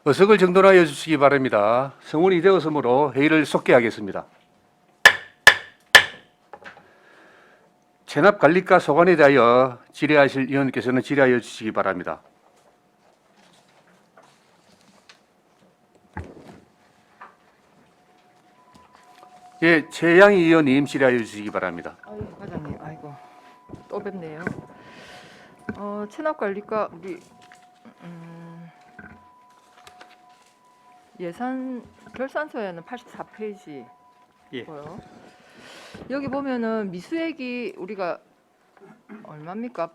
의석을 정돈하여 주시기 바랍니다. 성원이 되었으므로 회의를 속개하겠습니다. 체납관리과 소관에 대하여 질의하실 위원께서는 질의하여 주시기 바랍니다. 예, 최양희 의원님 질의하여 주시기 바랍니다. 아이고, 과장님, 아이고 또 뵙네요. 체납관리과 우리 예산 결산서에는 84페이지 예. 고요. 여기 보면은 미수액이 우리가 얼마입니까?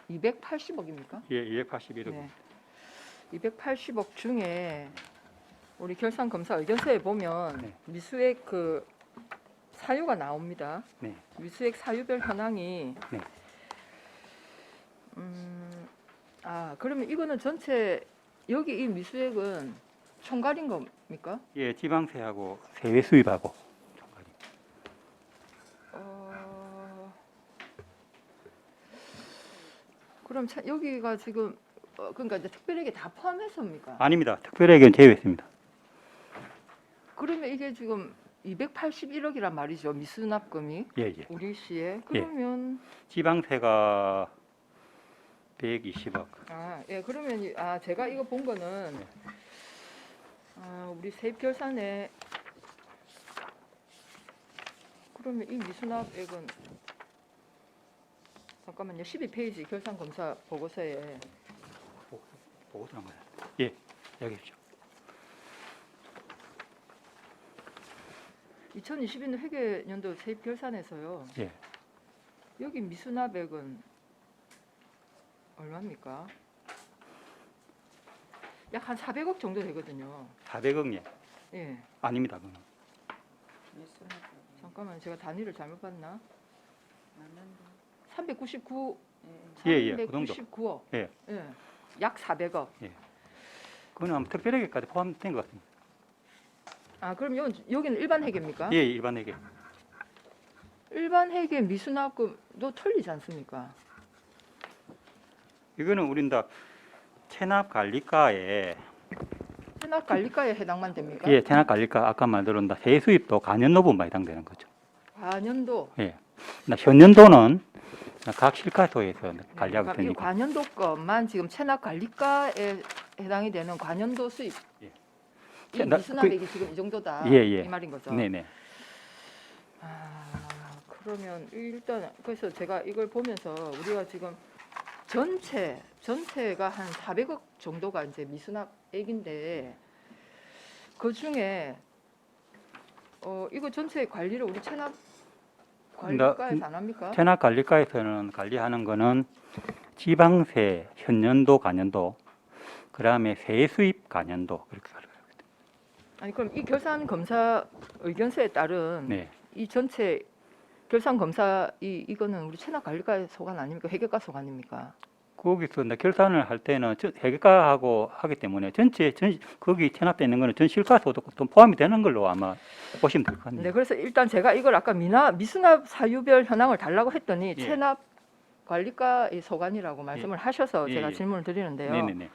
280억입니까? 예, 281억. 네. 280억 중에 우리 결산검사 의견서에 보면 네. 미수액 그 사유가 나옵니다. 네. 미수액 사유별 현황이 네. 그러면 이거는 전체 여기 이 미수액은 총괄인 겁니까? 예, 지방세하고 세외 수입하고 총괄이. 그럼 여기가 지금 그러니까 이제 특별하게 다 포함해서입니까? 아닙니다. 특별회계는 제외했습니다. 그러면 이게 지금 281억이란 말이죠. 미수납금이 예, 예. 우리 시에 그러면 지방세가 120억. 예, 그러면 제가 이거 본 거는 우리 세입 결산에 그러면 이 미수납액은 잠깐만요. 12페이지 결산 검사 보고서에 보고서 한 거예요. 예, 여기 있죠. 2022년 회계연도 세입 결산에서요. 예. 여기 미수납액은 얼마입니까? 약 한 400억 정도 되거든요. 400억 예. 예. 아닙니다. 그건. 잠깐만 제가 단위를 잘못 봤나? 399 예, 그 정도. 399억. 예. 예. 약 400억. 그거는 아마 특별회계까지 포함된 것 같습니다. 그럼 여기는 일반 회계입니까? 예, 일반 회계. 일반 회계 미수납금도 틀리지 않습니까? 이거는 우린 다 체납관리과에 체납관리과에 해당만 됩니까? 예, 체납관리과 아까 말대로 다 세수입도 간연노분만 해당되는 거죠. 4년도. 예. 현년도는 각 실과소에서 관리하고 그러니까 이 있으니까. 관연도 것만 지금 체납관리과에 해당이 되는 관연도 수입. 예. 이 미수납액이 지금 이 정도다. 예, 예. 이 말인 거죠. 네네. 그러면 일단 그래서 제가 이걸 보면서 우리가 지금 전체가 한 400억 정도가 이제 미수납액인데 그 중에 이거 전체 관리를 우리 체납관리과에서 안 합니까? 체납관리과에서는 관리하는 거는 지방세, 현년도, 간연도, 그다음에 세수입 간연도 그렇게 관리해요. 아니 그럼 이 결산 검사 의견서에 따른 네. 이 전체 결산 검사 이거는 우리 체납관리과의 소관 아닙니까? 회계과 소관입니까? 거기서 이제 결산을 할 때는 회계과하고 하기 때문에 거기 체납되는 거는 전 실과소도 좀 포함이 되는 걸로 아마 보시면 될 것 같네요. 네, 그래서 일단 제가 이걸 아까 미수납 사유별 현황을 달라고 했더니 예. 체납관리과의 소관이라고 말씀을 하셔서 예, 제가 예. 질문을 드리는데요. 네네네.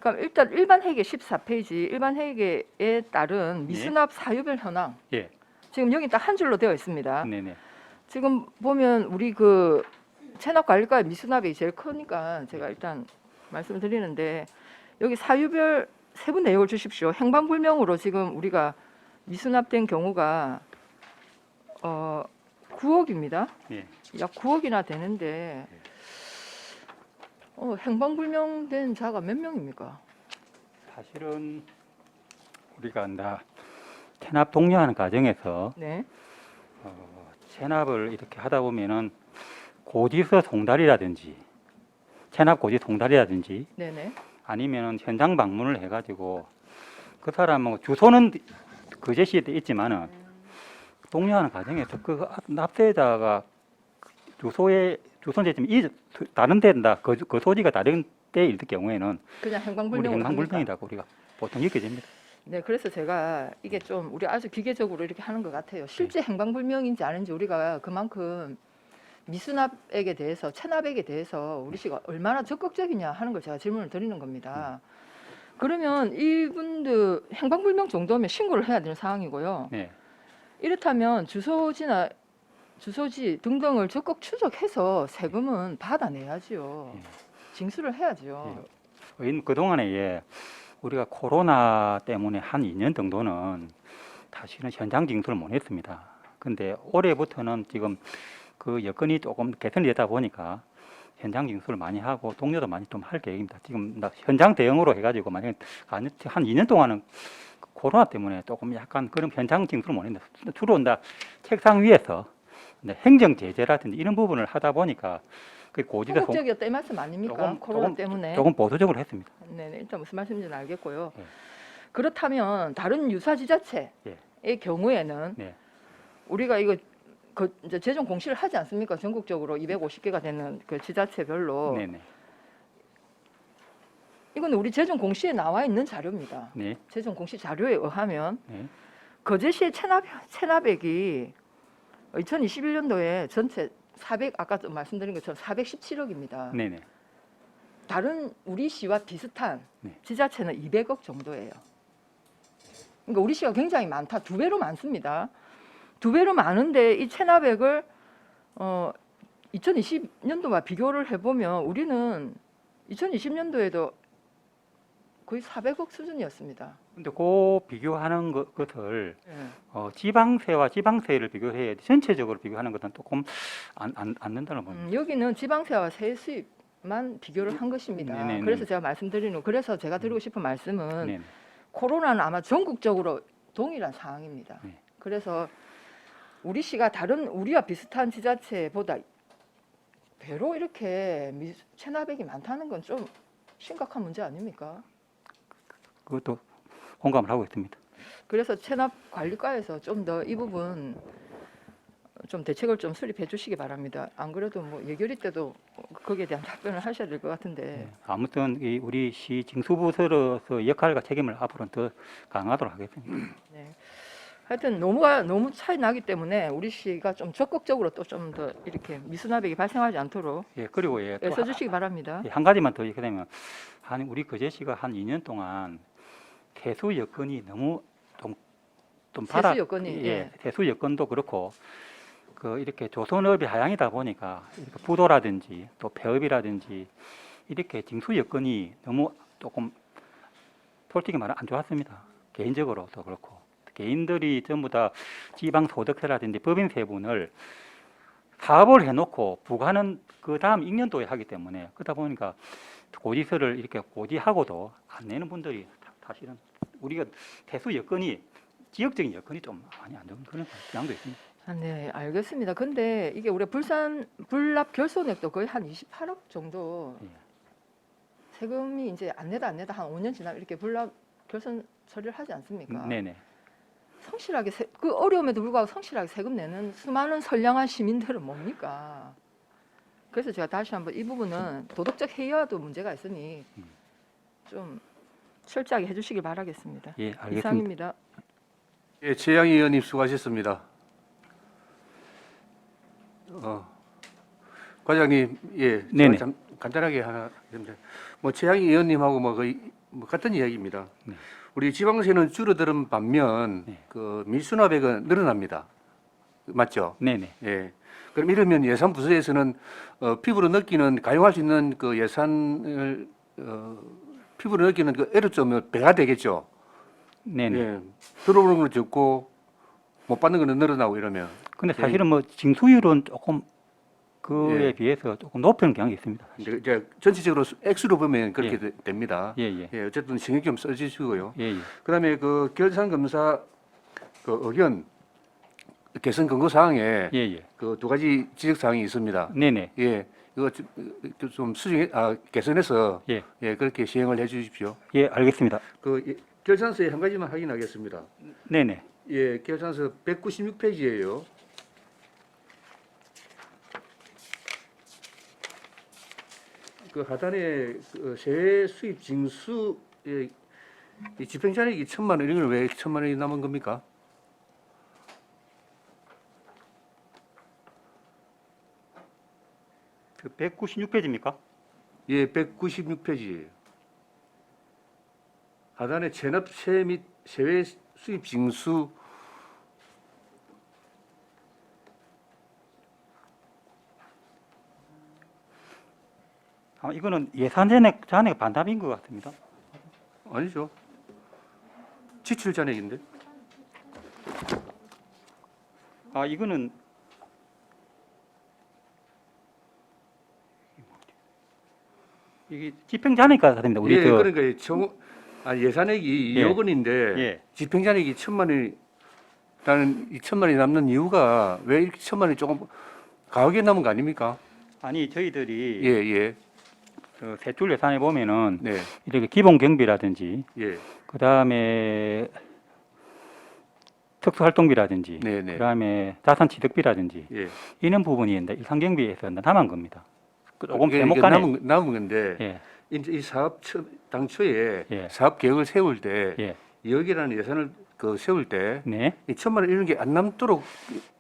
그럼 일단 일반 회계 14페이지 일반 회계에 따른 미수납 사유별 현황 예. 지금 여기 딱 한 줄로 되어 있습니다. 네네. 지금 보면 우리 그 체납관리과의 미수납이 제일 크니까 제가 일단 말씀을 드리는데 여기 사유별 세부 내역을 주십시오. 행방불명으로 지금 우리가 미수납된 경우가 9억입니다. 예. 약 9억이나 되는데 행방불명된 자가 몇 명입니까? 사실은 우리가 체납 독려하는 과정에서 네. 체납을 이렇게 하다 보면은 고지서 송달이라든지 체납 고지 송달이라든지 네네. 아니면은 현장 방문을 해가지고 그 사람하고 주소는 그 제시에 있지만은 독려하는 과정에서 그 납세자가 주소에 주소는 다른 데다 그 소지가 다른 때일 경우에는 그냥 우리 행방불명으로 합니까? 행방불명이라고 우리가 보통 이렇게 됩니다. 네, 그래서 제가 이게 좀 우리 아주 기계적으로 이렇게 하는 것 같아요. 실제 행방불명인지 아닌지 우리가 그만큼 미수납액에 대해서 체납액에 대해서 우리 시가 얼마나 적극적이냐 하는 걸 제가 질문을 드리는 겁니다. 그러면 이분들 행방불명 정도면 신고를 해야 되는 상황이고요. 네. 이렇다면 주소지 등등을 적극 추적해서 세금은 받아내야지요. 예. 징수를 해야죠. 그동안에 예, 우리가 코로나 때문에 한 2년 정도는 사실은 현장 징수를 못 했습니다. 근데 올해부터는 지금 그 여건이 조금 개선이 되다 보니까 현장 징수를 많이 하고 동료도 많이 좀 할 계획입니다. 지금 현장 대응으로 해가지고 만약에 한 2년 동안은 코로나 때문에 조금 약간 그런 현장 징수를 못 했는데 주로 책상 위에서 행정 제재라든지 이런 부분을 하다 보니까 그 고지가 소극적이었다 이 말씀 아닙니까? 코로나 때문에. 조금 보수적으로 했습니다. 네, 일단 무슨 말씀인지는 알겠고요. 네. 그렇다면 다른 유사 지자체의 경우에는 네. 우리가 이거 이제 재정 공시를 하지 않습니까? 전국적으로 250개가 되는 그 지자체별로. 네네. 이건 우리 재정 공시에 나와 있는 자료입니다. 네. 재정 공시 자료에 의하면 네. 거제시의 체납액이 2021년도에 전체 아까 말씀드린 것처럼 417억입니다. 네네. 다른 우리 시와 비슷한 네. 지자체는 200억 정도예요. 그러니까 우리 시가 굉장히 많다. 2배로 많습니다. 2배로 많은데 이 체납액을 2020년도와 비교를 해보면 우리는 2020년도에도 거의 400억 수준이었습니다. 근데 그 비교하는 것을 네. 지방세와 지방세를 비교해야 전체적으로 비교하는 것은 조금 안 된다는 겁니다. 여기는 지방세와 세 수입만 비교를 한 것입니다. 네네네. 그래서 제가 말씀드리는 그래서 제가 드리고 싶은 말씀은 네. 코로나는 아마 전국적으로 동일한 상황입니다. 네. 그래서 우리 시가 다른 우리와 비슷한 지자체보다 배로 이렇게 체납액이 많다는 건 좀 심각한 문제 아닙니까? 그것도 공감을 하고 있습니다. 그래서 체납관리과에서 좀 더 이 부분 좀 대책을 좀 수립해 주시기 바랍니다. 안 그래도 뭐 예결위 때도 거기에 대한 답변을 하셔야 될 것 같은데. 네. 아무튼 우리 시 징수부서로서 역할과 책임을 앞으로는 더 강화하도록 하겠습니다. 네. 하여튼 너무 차이 나기 때문에 우리 시가 좀 적극적으로 또 좀 더 이렇게 미수납액이 발생하지 않도록 예, 그리고 또 애써주시기 바랍니다. 한 가지만 더 이렇게 되면 우리 거제시가 한 2년 동안 세수 여건이 너무 좀 세수 여건이, 예. 세수 여건도 그렇고 이렇게 조선업이 하향이다 보니까 이렇게 부도라든지 또 폐업이라든지 이렇게 징수 여건이 너무 조금 솔직히 말하면 안 좋았습니다. 개인적으로도 그렇고 개인들이 전부 다 지방 소득세라든지 법인 세분을 사업을 해놓고 부과는 그 다음 익년도에 하기 때문에 그러다 보니까 고지서를 이렇게 고지하고도 안 내는 분들이 사실은 우리가 세수 여건이 지역적인 여건이 좀 많이 안 좋은 그런 경향도 있습니다. 네, 알겠습니다. 근데 이게 우리 불납 결손액도 거의 한 28억 정도 예. 세금이 이제 안 내다 한 5년 지나면 이렇게 불납 결손 처리를 하지 않습니까? 네네. 성실하게 그 어려움에도 불구하고 성실하게 세금 내는 수많은 선량한 시민들은 뭡니까? 그래서 제가 다시 한번 이 부분은 도덕적 해이와도 문제가 있으니 좀 철저하게 해주시길 바라겠습니다. 예, 알겠습니다. 이상입니다. 예, 최양희 의원님 수고하셨습니다. 과장님, 예, 제가 네네. 참 간단하게 하나 드립니다. 뭐 최양희 의원님하고 뭐 거의 같은 이야기입니다. 네. 우리 지방세는 줄어드는 반면 네. 그 미수납액은 늘어납니다. 맞죠? 네네. 예. 그럼 이러면 예산부서에서는 피부로 느끼는 가용할 수 있는 그 예산을 피부로 느끼는 그 애로점은 배가 되겠죠. 네네. 예. 들어오는 건 적고 못 받는 거는 늘어나고 이러면. 근데 사실은 뭐 징수율은 조금 그에 예. 비해서 조금 높은 경향이 있습니다. 이제 전체적으로 액수로 보면 그렇게 예. 됩니다. 예예. 예, 어쨌든 신경 좀 써주시고요. 예예. 그다음에 그 결산검사 그 의견 개선 근거 사항에 예예. 그 두 가지 지적 사항이 있습니다. 네네. 예, 이거 좀 수정해 개선해서 예. 예 그렇게 시행을 해주십시오. 예, 알겠습니다. 결산서에 한 가지만 확인하겠습니다. 네네. 예, 결산서 196페이지예요. 그 하단에 그 세외 수입 징수의 이 집행자력이 1,000만 원 이런 걸 왜 1,000만 원이 남은 겁니까? 그 196페이지입니까? 예, 196페이지. 하단에 체납세 및 세외 수입 징수 이거는 예산 잔액 반납인 것 같습니다. 아니죠. 지출 잔액인데. 이거는 이게 집행 잔액 같습니다. 우리 예, 그러니까 예산액이 예. 2억 원인데 예. 집행 잔액이 1천만 원이 나는 2천만 원이 남는 이유가 왜 이렇게 1천만 원이 조금 가하게 남은 거 아닙니까? 아니 저희들이 예, 예. 그 세출 예산에 보면은 네. 이렇게 기본 경비라든지 예. 그 다음에 특수활동비라든지 네, 네. 그 다음에 자산취득비라든지 예. 이런 부분이 이제 일상경비에서 남은 겁니다. 조금 이게 세목간에 남은 건데 예, 이제 이 사업 당초에 예. 사업 계획을 세울 때 예, 2억이라는 예산을 세울 때 네. 이 1천만 원 이런 게 안 남도록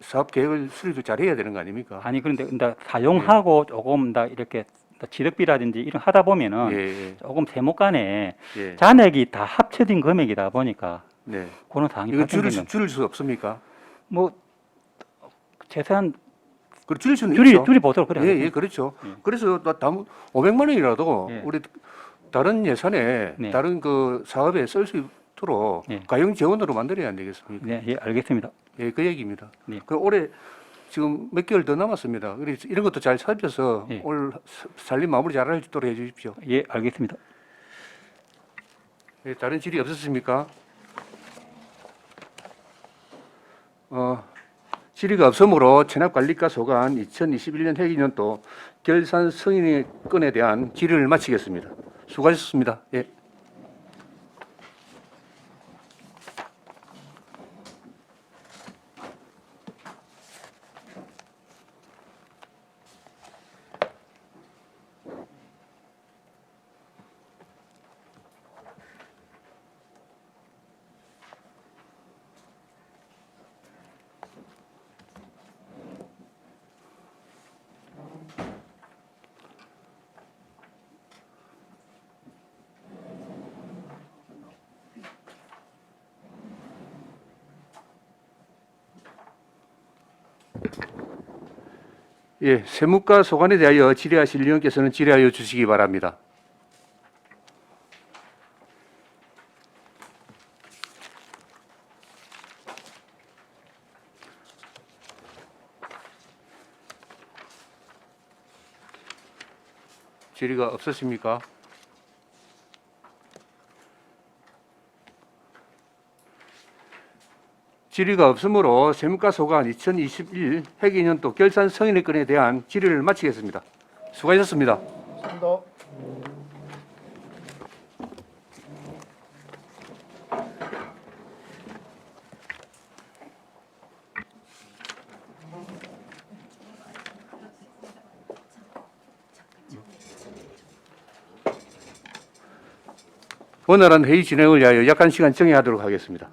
사업 계획을 수립을 잘 해야 되는 거 아닙니까? 아니 그런데 사용하고 조금 다 이렇게 취득비라든지 이런 하다 보면은 예, 조금 세목간에 예. 예. 잔액이 다 합쳐진 금액이다 보니까 네. 그런 사항이 이거 발생되면 줄일 수 없습니까? 뭐 최소한 그 줄일 수는 있죠. 줄이 보도록 그래. 예, 예, 그렇죠. 예. 그래서 500만 원이라도 예. 우리 다른 예산에 네. 다른 그 사업에 쓸 수 있도록 예. 가용 재원으로 만들어야 안 되겠습니까? 네, 예, 알겠습니다. 예, 그 얘기입니다. 네. 그 올해 지금 몇 개월 더 남았습니다. 그래서 이런 것도 잘 살펴서 예. 올 살림 마무리 잘할 수 있도록 해주십시오. 예, 알겠습니다. 예, 다른 질의 없었습니까? 질의가 없으므로 체납관리과 소관 2021년 회기년도 결산 승인건에 대한 질의를 마치겠습니다. 수고하셨습니다. 예. 예, 세무과 소관에 대하여 질의하실 의원께서는 질의하여 주시기 바랍니다. 질의가 없으십니까? 질의가 없으므로 세무과 소관 2021 회계년도 결산 승인의 건에 대한 질의를 마치겠습니다. 수고하셨습니다. 감사합니다. 원활한 회의 진행을 위하여 약간 시간 정해하도록 하겠습니다.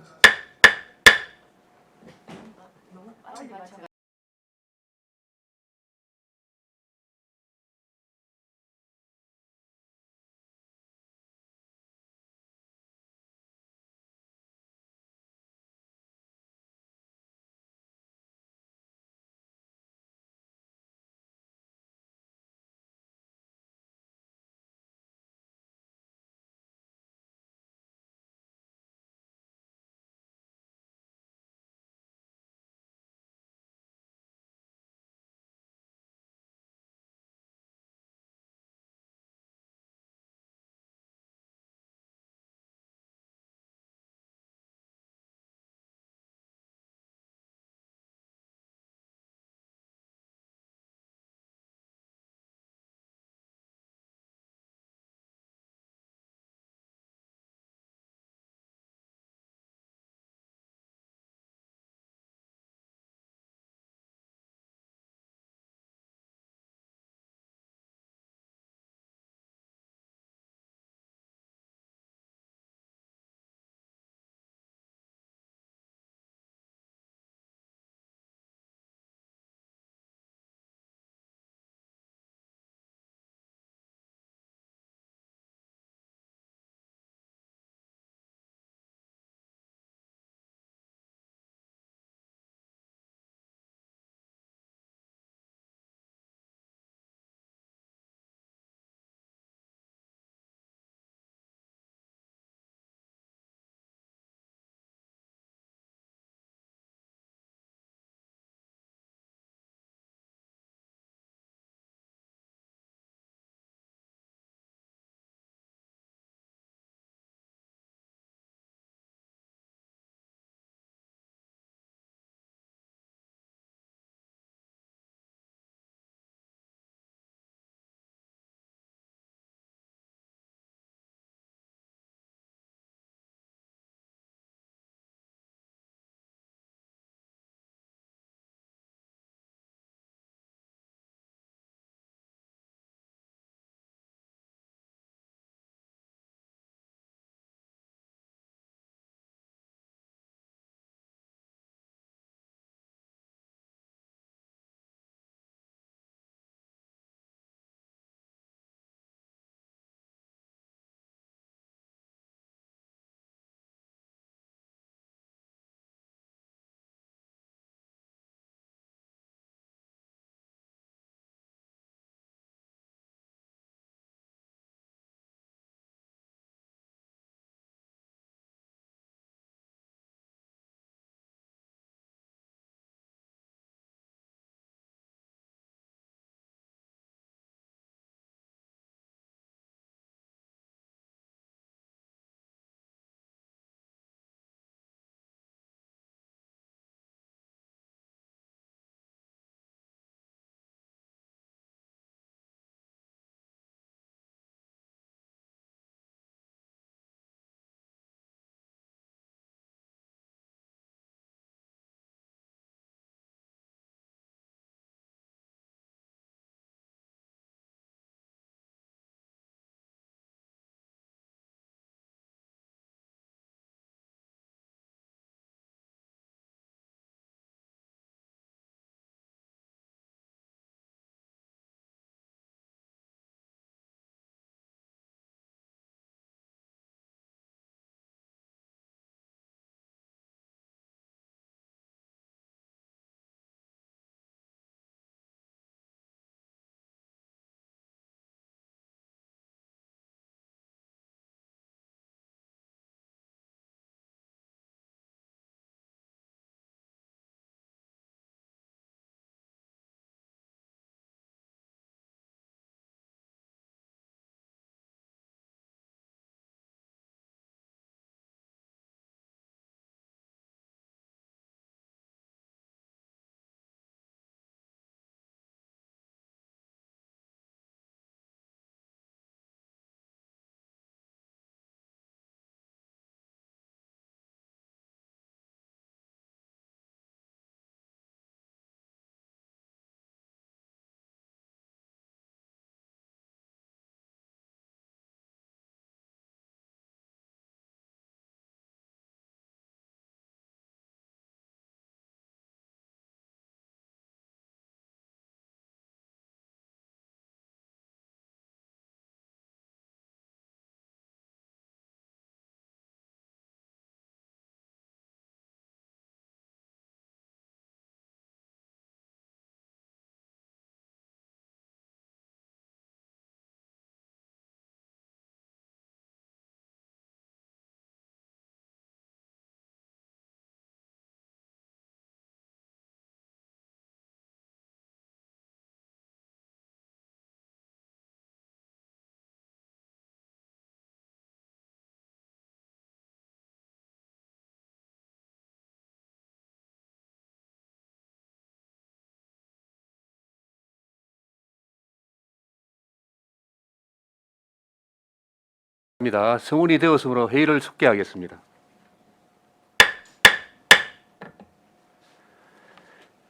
입니다. 성운이 되었으므로 회의를 속개하겠습니다.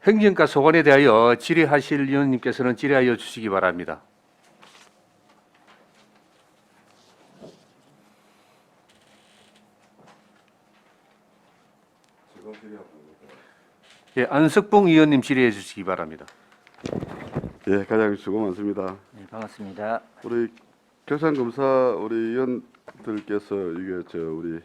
행정과 소관에 대하여 질의하실 위원님께서는 질의하여 주시기 바랍니다. 예, 안석봉 의원님 질의해 주시기 바랍니다. 예, 과장님 수고 많습니다. 네, 반갑습니다. 우리 결산검사 우리 위원들께서 이게 우리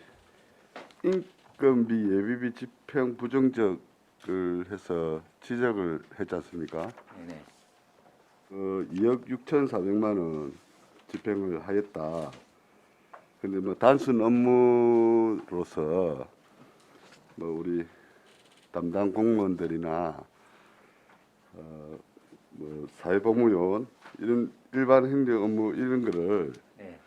인건비 예비비 집행 부정적을 해서 지적을 했지 않습니까? 네, 2억 6,400만 원 집행을 하였다. 근데 뭐 단순 업무로서 뭐 우리 담당 공무원들이나 뭐 사회복무요원 이런 일반 행정 업무 이런 거를 네,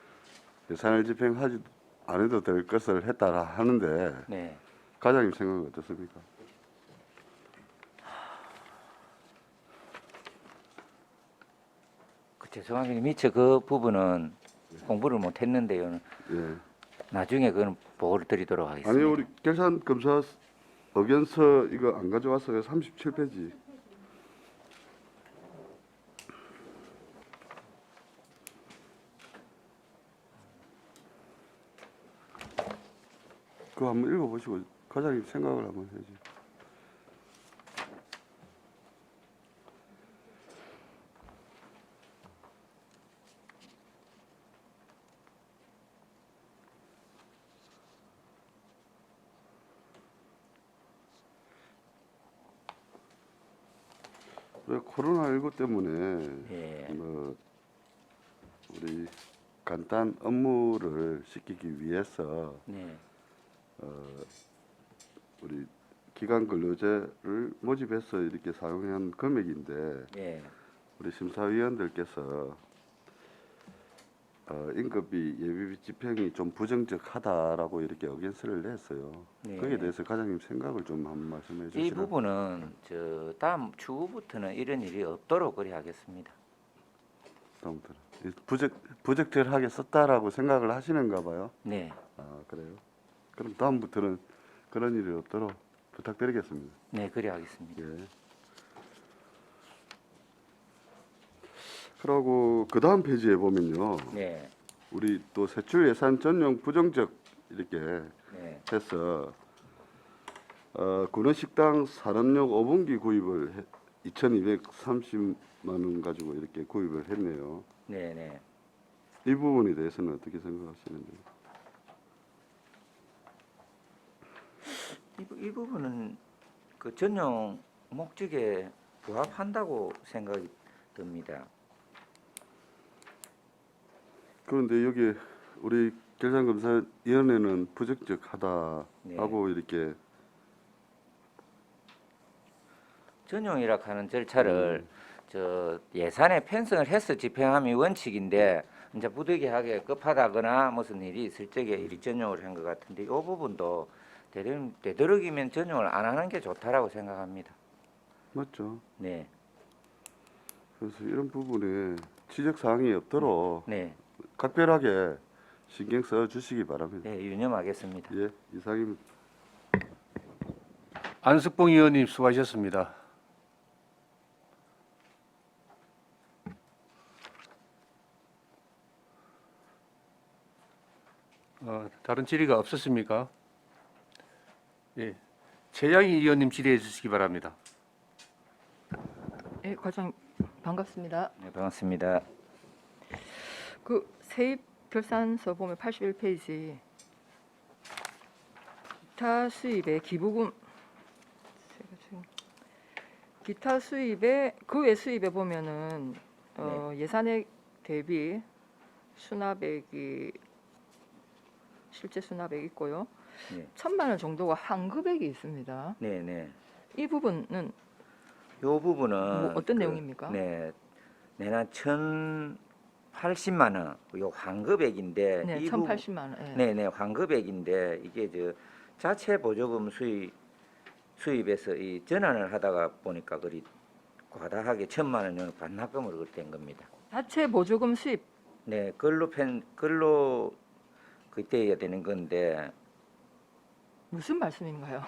예산을 집행하지 안 해도 될 것을 했다 하는데 네. 과장님 생각은 어떻습니까? 죄송합니다. 미처 그 부분은 공부를 못했는데요. 예. 나중에 그건 보고를 드리도록 하겠습니다. 아니 우리 결산검사 의견서 이거 안 가져왔어요. 37페이지. 그거 한번 읽어보시고 과장님 생각을 한번 해야지. 왜 코로나19 때문에 예, 뭐 우리 간단 업무를 시키기 위해서 네, 우리 기간 근로제를 모집해서 이렇게 사용한 금액인데 예, 우리 심사위원들께서 인건비 예비비 집행이 좀 부정적하다라고 이렇게 의견서를 냈어요. 네. 거기에 대해서 과장님 생각을 좀 한번 말씀해 이 주시라. 부분은 저 다음 추후부터는 이런 일이 없도록 그리 하겠습니다. 다음부터는 부적절하게 썼다라고 생각을 하시는가 봐요. 네, 아 그래요? 그럼 다음부터는 그런 일이 없도록 부탁드리겠습니다. 네, 그리 하겠습니다. 예. 그리고 그 다음 페이지에 보면요, 네, 우리 또 세출 예산 전용 부정적 이렇게 네, 해서 군원식당 산업용 5분기 구입을 2,230만 원 가지고 이렇게 구입을 했네요. 네, 네. 이 부분에 대해서는 어떻게 생각하시는지? 이 부분은 그 전용 목적에 부합한다고 생각이 듭니다. 그런데 여기 우리 결산검사위원회는 부적절하다라고 이렇게 전용이라 하는 절차를 저 예산에 편성을 해서 집행함이 원칙인데 이제 부득이하게 급하다거나 무슨 일이 있을 적에 이리 전용을 한 것 같은데 이 부분도 되도록이면 전용을 안 하는 게 좋다라고 생각합니다. 맞죠? 네, 그래서 이런 부분에 지적 사항이 없도록 네, 각별하게 신경 써 주시기 바랍니다. 네, 유념하겠습니다. 예, 이상입니다. 안석봉 의원님 수고하셨습니다. 다른 질의가 없었습니까? 예, 최양희 의원님 질의해 주시기 바랍니다. 예, 과장 반갑습니다. 네, 반갑습니다. 그 세입 결산서 보면 81페이지 기타 수입의 기부금 제가 지금 기타 수입의 그 외 수입에 보면은 예산액 대비 수납액이 실제 수납액 있고요. 네. 1,000만 원 정도가 환급액이 있습니다. 네, 네. 이 부분은 요 부분은 뭐 어떤 내용입니까? 네, 내나 1,080만 원, 요 환급액인데 네, 이 부분- 1,080만 원. 예. 네, 네, 환급액인데 이게 저 자체 보조금 수입에서 이 전환을 하다가 보니까 그리 과다하게 1,000만 원 반납금으로 그렇게 된 겁니다. 자체 보조금 수입 네, 근로 그때 해야 되는 건데 무슨 말씀인가요?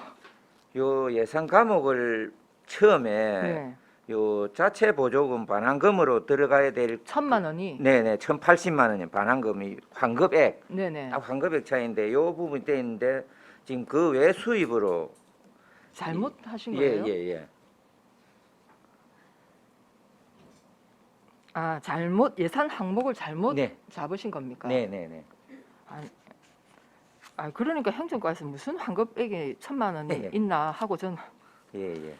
요 예산 과목을 처음에 네. 요 자체 보조금 반환금으로 들어가야 될 1,000만 원이. 네네 1,080만 원이 반환금이 환급액 네네. 딱 환급액 차이인데 요 부분이 돼 있는데 지금 그 외 수입으로 잘못하신 예 거예요? 예. 아, 잘못 예산 항목을 잘못 네. 잡으신 겁니까? 네네네. 아, 그러니까 행정과에서 무슨 환급액이 1,000만 원이 네. 있나 하고 저는 예.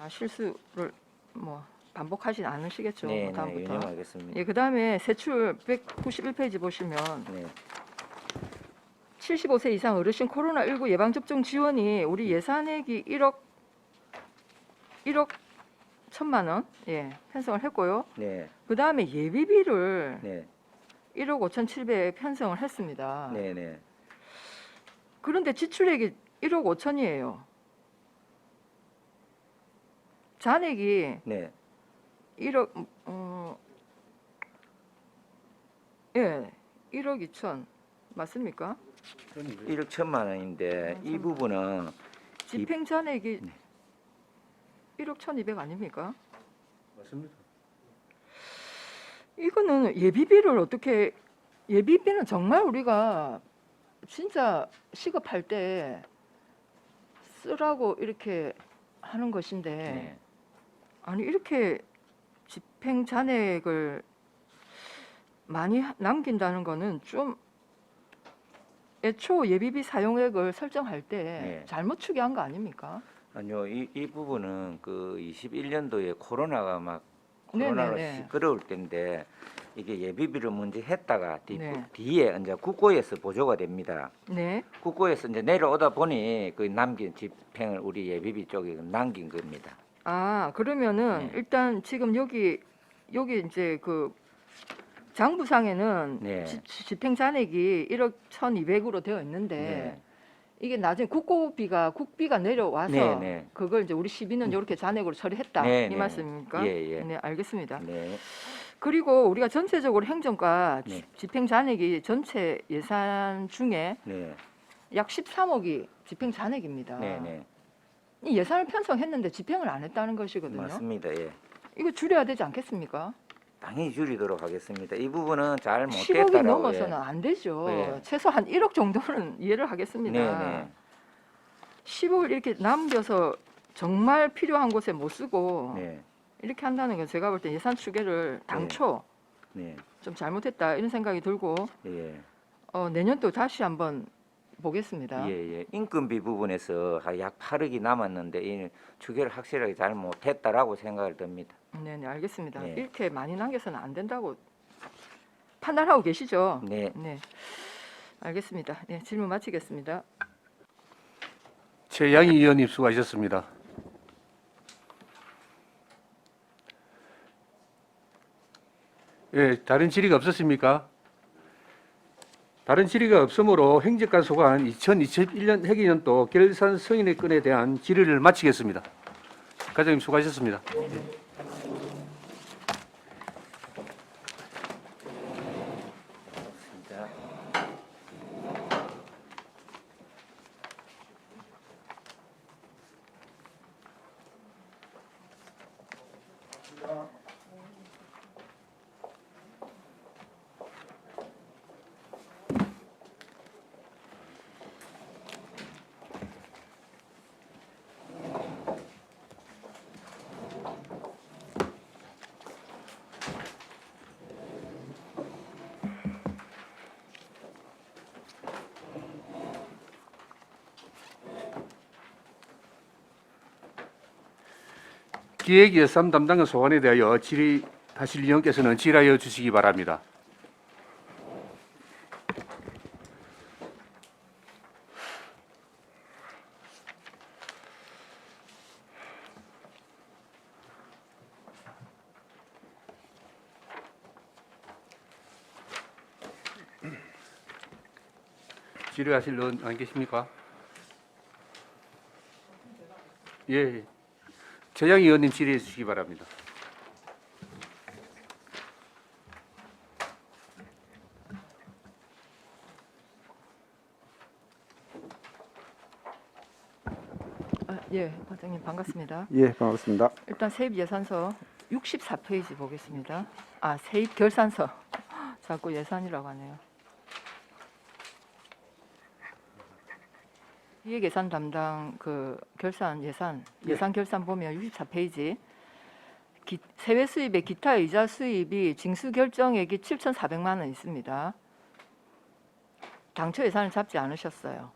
실수를 뭐 반복하진 않으시겠죠. 네, 다음부터. 유념하겠습니다. 예, 그다음에 세출 191페이지 보시면 네. 75세 이상 어르신 코로나19 예방접종 지원이 우리 예산액이 1억 1,000만 원 편성을 했고요. 네. 그다음에 예비비를 네. 1억 5,700 편성을 했습니다. 네. 그런데 지출액이 1억 5천이에요. 잔액이 네. 1억 1억 2천 맞습니까? 1억 1,000만 원인데 이 부분은 집행 잔액이 네. 1억 1,200 아닙니까? 맞습니다. 이거는 예비비를 어떻게 예비비는 정말 우리가 진짜 시급할 때 쓰라고 이렇게 하는 것인데 네. 아니 이렇게 집행 잔액을 많이 남긴다는 거는 좀 애초 예비비 사용액을 설정할 때 네. 잘못 추계한 거 아닙니까? 아니요. 이 부분은 그 21년도에 코로나가 막 코로나로 네네네. 시끄러울 때인데 이게 예비비를 먼저 했다가 네. 뒤에 이제 국고에서 보조가 됩니다. 네. 국고에서 이제 내려오다 보니 그 남긴 집행을 우리 예비비 쪽에 남긴 겁니다. 아 그러면은 네. 일단 지금 여기 이제 그 장부상에는 네. 집행 잔액이 1억 1,200으로 되어 있는데 네. 이게 나중에 국비가 내려와서 네, 네. 그걸 이제 우리 시비는 이렇게 잔액으로 처리했다 네, 이 네. 말씀입니까? 예. 네, 알겠습니다. 네. 그리고 우리가 전체적으로 행정과 네. 집행 잔액이 전체 예산 중에 네. 약 13억이 집행 잔액입니다. 네. 이 예산을 편성했는데 집행을 안 했다는 것이거든요. 맞습니다. 예. 이거 줄여야 되지 않겠습니까? 당연히 줄이도록 하겠습니다. 이 부분은 잘 10억이 못했다라고. 넘어서는 안 되죠. 네. 최소한 1억 정도는 이해를 하겠습니다. 네. 10억을 이렇게 남겨서 정말 필요한 곳에 못 쓰고 네. 이렇게 한다는 건 제가 볼 때 예산 추계를 당초 네. 좀 잘못했다 이런 생각이 들고 예. 내년도 다시 한번 보겠습니다. 예. 인건비 부분에서 약 8억이 남았는데 이 추계를 확실하게 잘 못했다라고 생각을 듭니다. 네, 알겠습니다. 네. 이렇게 많이 남겨서는 안 된다고 판단하고 계시죠? 네. 네, 알겠습니다. 네, 질문 마치겠습니다. 최양희 의원님 수고하셨습니다. 예, 다른 질의가 없었습니까? 다른 질의가 없으므로 행정관 소관 2021년 회계연도 결산 승인의 건에 대한 질의를 마치겠습니다. 과장님 수고하셨습니다. 진짜. 기획예산 담당의 소관에 대하여 질의하실 의원께서는 질의하여 주시기 바랍니다. 질의하실 의원 안 계십니까? 예. 최양희 의원님 질의해 주시기 바랍니다. 예, 과장님 반갑습니다. 예, 반갑습니다. 일단 세입 예산서 64페이지 보겠습니다. 아, 세입 결산서. 자꾸 예산이라고 하네요. 기획예산 담당 그 결산 예산 결산 보면 64페이지 세외 수입의 기타 이자 수입이 징수 결정액이 7,400만 원 있습니다. 당초 예산을 잡지 않으셨어요.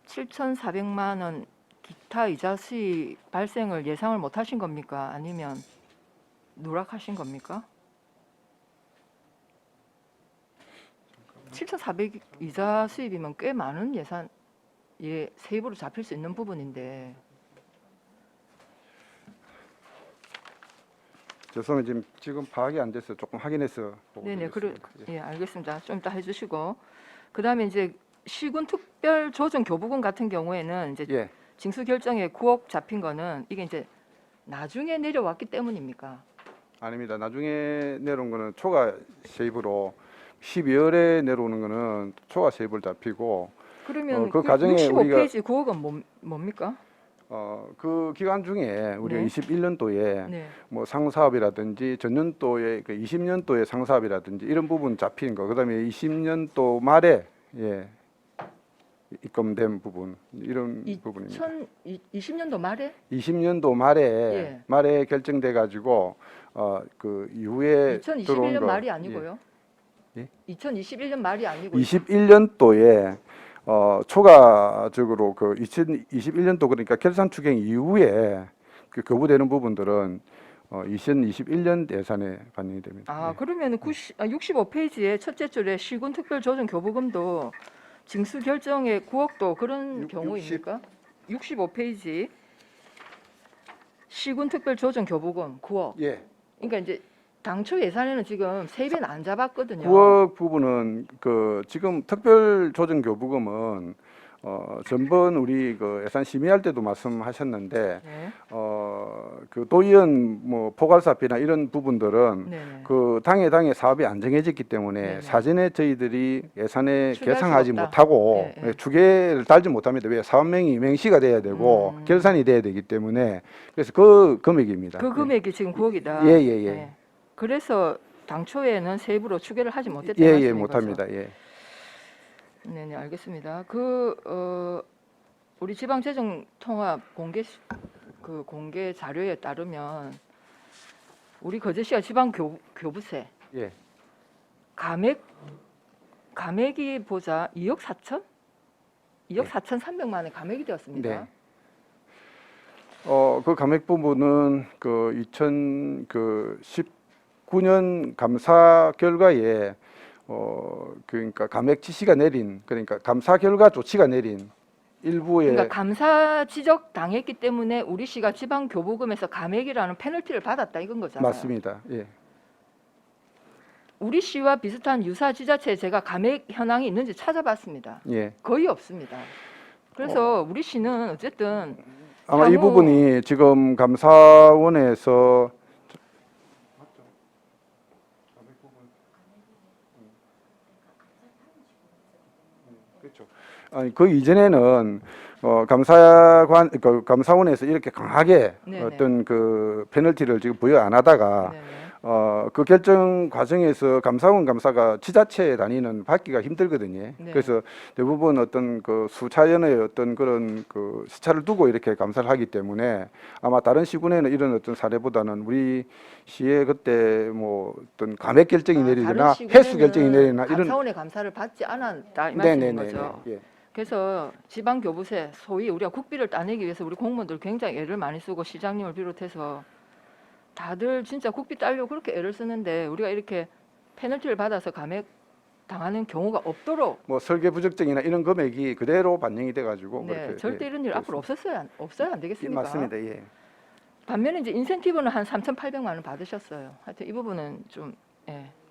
7,400만 원 기타 이자 수입 발생을 예상을 못 하신 겁니까? 아니면 누락하신 겁니까? 7,400 이자 수입이면 꽤 많은 예산 세입으로 잡힐 수 있는 부분인데 죄송해요. 지금 파악이 안 돼서 조금 확인해서 보고 네네 드리겠습니다. 예, 알겠습니다. 좀 이따 해주시고 그다음에 이제 시군 특별 조정 교부금 같은 경우에는 이제 예, 징수 결정에 9억 잡힌 거는 이게 이제 나중에 내려왔기 때문입니까? 아닙니다. 나중에 내려온 거는 초과 세입으로 12월에 내려오는 거는 초과 세입을 잡히고 그러면 그 과정에 65페이지 9억은 뭡니까? 그 기간 중에 우리가 네. 21년도에 네. 뭐 상사업이라든지 전년도에 그 20년도에 상사업이라든지 이런 부분 잡힌 거, 그다음에 20년도 말에 예 입금된 부분 이런 부분입니다. 2020년도 말에 20년도 말에 예. 말에 결정돼 가지고 그 이후에 들어온 2021년 거, 말이 아니고요. 예. 2021년 말이 아니고 21년도에 초과적으로 그 2021년도 그러니까 결산 추경 이후에 그 거부되는 부분들은 2021년 예산에 반영이 됩니다. 아 예. 그러면 65페이지의 첫째 줄에 시군 특별 조정 교부금도 징수 결정의 9억도 그런 경우입니까? 65페이지 시군 특별 조정 교부금 9억. 예. 그러니까 이제 당초 예산에는 지금 세입은 안 잡았거든요. 9억 부분은 그 지금 특별 조정 교부금은 전번 우리 그 예산 심의할 때도 말씀하셨는데 네. 그 도의원 뭐 포괄사업이나 이런 부분들은 네네. 그 당에 사업이 안 정해졌기 때문에 네네. 사전에 저희들이 예산에 추계할 계상하지 수가 없다. 못하고 예, 예. 추계를 달지 못합니다. 왜 사업명이 이행시가 돼야 되고 음. 결산이 돼야 되기 때문에 그래서 그 금액입니다. 그 금액이 지금 9억이다. 예, 예, 예. 그래서 당초에는 세입으로 추계를 하지 못했다는 예, 예, 말씀인 못합니다. 거죠. 예. 네네 알겠습니다. 우리 지방재정통합 공개 자료에 따르면 우리 거제시와 지방 교부세 예. 감액이 보자 2억 4천? 2억 네. 4,300만 원 감액이 되었습니다. 네. 그 감액 부분은 그 2019년 감사 결과에 그러니까 감액 지시가 내린 그러니까 감사 결과 조치가 내린 일부의 그러니까 감사 지적 당했기 때문에 우리 시가 지방 교부금에서 감액이라는 페널티를 받았다 이건 거잖아요. 맞습니다. 예. 우리 시와 비슷한 유사 지자체에 제가 감액 현황이 있는지 찾아봤습니다. 예. 거의 없습니다. 그래서 우리 시는 어쨌든 아마 이 향후- 부분이 지금 감사원에서 그렇죠. 아니 그 이전에는 감사원에서 이렇게 강하게 네네. 어떤 그 페널티를 지금 부여 안 하다가 네네. 그 결정 과정에서 감사원 감사가 지자체 단위는 받기가 힘들거든요. 네. 그래서 대부분 어떤 그 수차연의 어떤 그런 그 시차를 두고 이렇게 감사를 하기 때문에 아마 다른 시군에는 이런 어떤 사례보다는 우리 시에 그때 뭐 어떤 감액 결정이 내리거나 다른 시군에는 회수 결정이 내리거나 이런 감사원의 감사를 받지 않았다 이 말씀인 네네네. 거죠. 예. 그래서 지방 교부세 소위 우리가 국비를 따내기 위해서 우리 공무원들 굉장히 애를 많이 쓰고 시장님을 비롯해서 다들 진짜 국비 따려고 그렇게 애를 쓰는데 우리가 이렇게 페널티를 받아서 감액 당하는 경우가 없도록 뭐 설계 부적정이나 이런 금액이 그대로 반영이 돼가지고 네, 그렇게 절대 예, 이런 일 앞으로 없어야 안 예, 되겠습니까? 맞습니다. 예. 반면에 이제 인센티브는 한 3,800만 원 받으셨어요. 하여튼 이 부분은 좀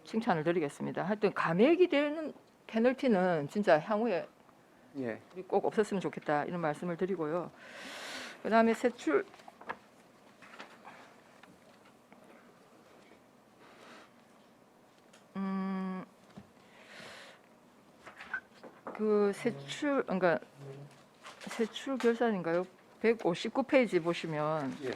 칭찬을 드리겠습니다. 하여튼 감액이 되는 페널티는 진짜 향후에 예. 우리 꼭 없었으면 좋겠다 이런 말씀을 드리고요. 그다음에 세출 그러니까 세출 결산인가요? 159페이지 보시면 예.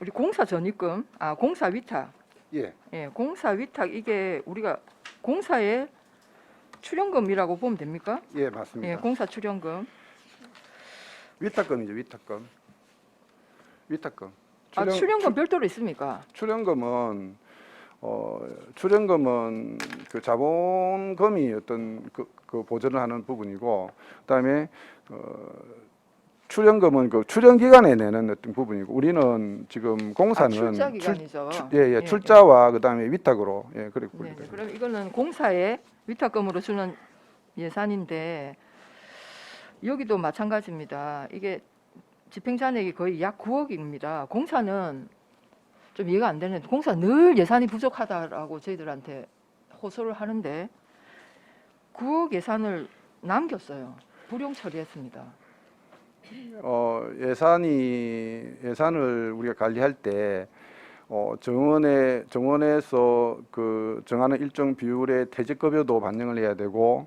우리 공사 전입금, 공사 위탁. 예. 예, 공사 위탁 이게 우리가 공사의 출연금이라고 보면 됩니까? 예, 맞습니다. 예, 공사 출연금. 위탁금이죠, 위탁금. 위탁금. 출연금 별도로 있습니까? 출연금은 출연금은 그 자본금이 어떤 그 보전을 하는 부분이고, 그다음에 출연금은 그 출연 기간에 내는 어떤 부분이고, 우리는 지금 공사는 출자 기간이죠. 예, 출자와 그다음에 위탁으로 그렇게 네, 분리돼요. 그럼 이거는 공사의 위탁금으로 주는 예산인데 여기도 마찬가지입니다. 이게 집행잔액이 거의 약 9억입니다. 공사는 좀 이해가 안 되는데 공사 늘 예산이 부족하다라고 저희들한테 호소를 하는데 9억 예산을 남겼어요. 불용 처리했습니다. 예산을 우리가 관리할 때 정원에서 그 정하는 일정 비율의 퇴직급여도 반영을 해야 되고,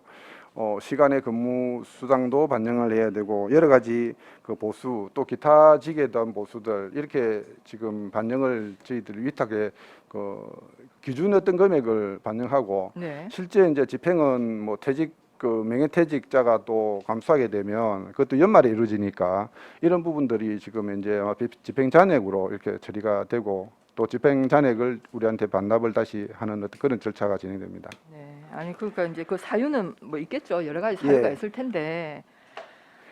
시간의 근무 수당도 반영을 해야 되고, 여러 가지 그 보수 또 기타 직에 대한 보수들 이렇게 지금 반영을 저희들이 위탁에 그 기준 어떤 금액을 반영하고, 네. 실제 이제 집행은 뭐 퇴직 그 명예퇴직자가 또 감수하게 되면 그것도 연말에 이루어지니까 이런 부분들이 지금 이제 집행 잔액으로 이렇게 처리가 되고, 또 집행 잔액을 우리한테 반납을 다시 하는 어떤 그런 절차가 진행됩니다. 네. 아니 그러니까 이제 그 사유는 뭐 있겠죠. 여러 가지 사유가 예. 있을 텐데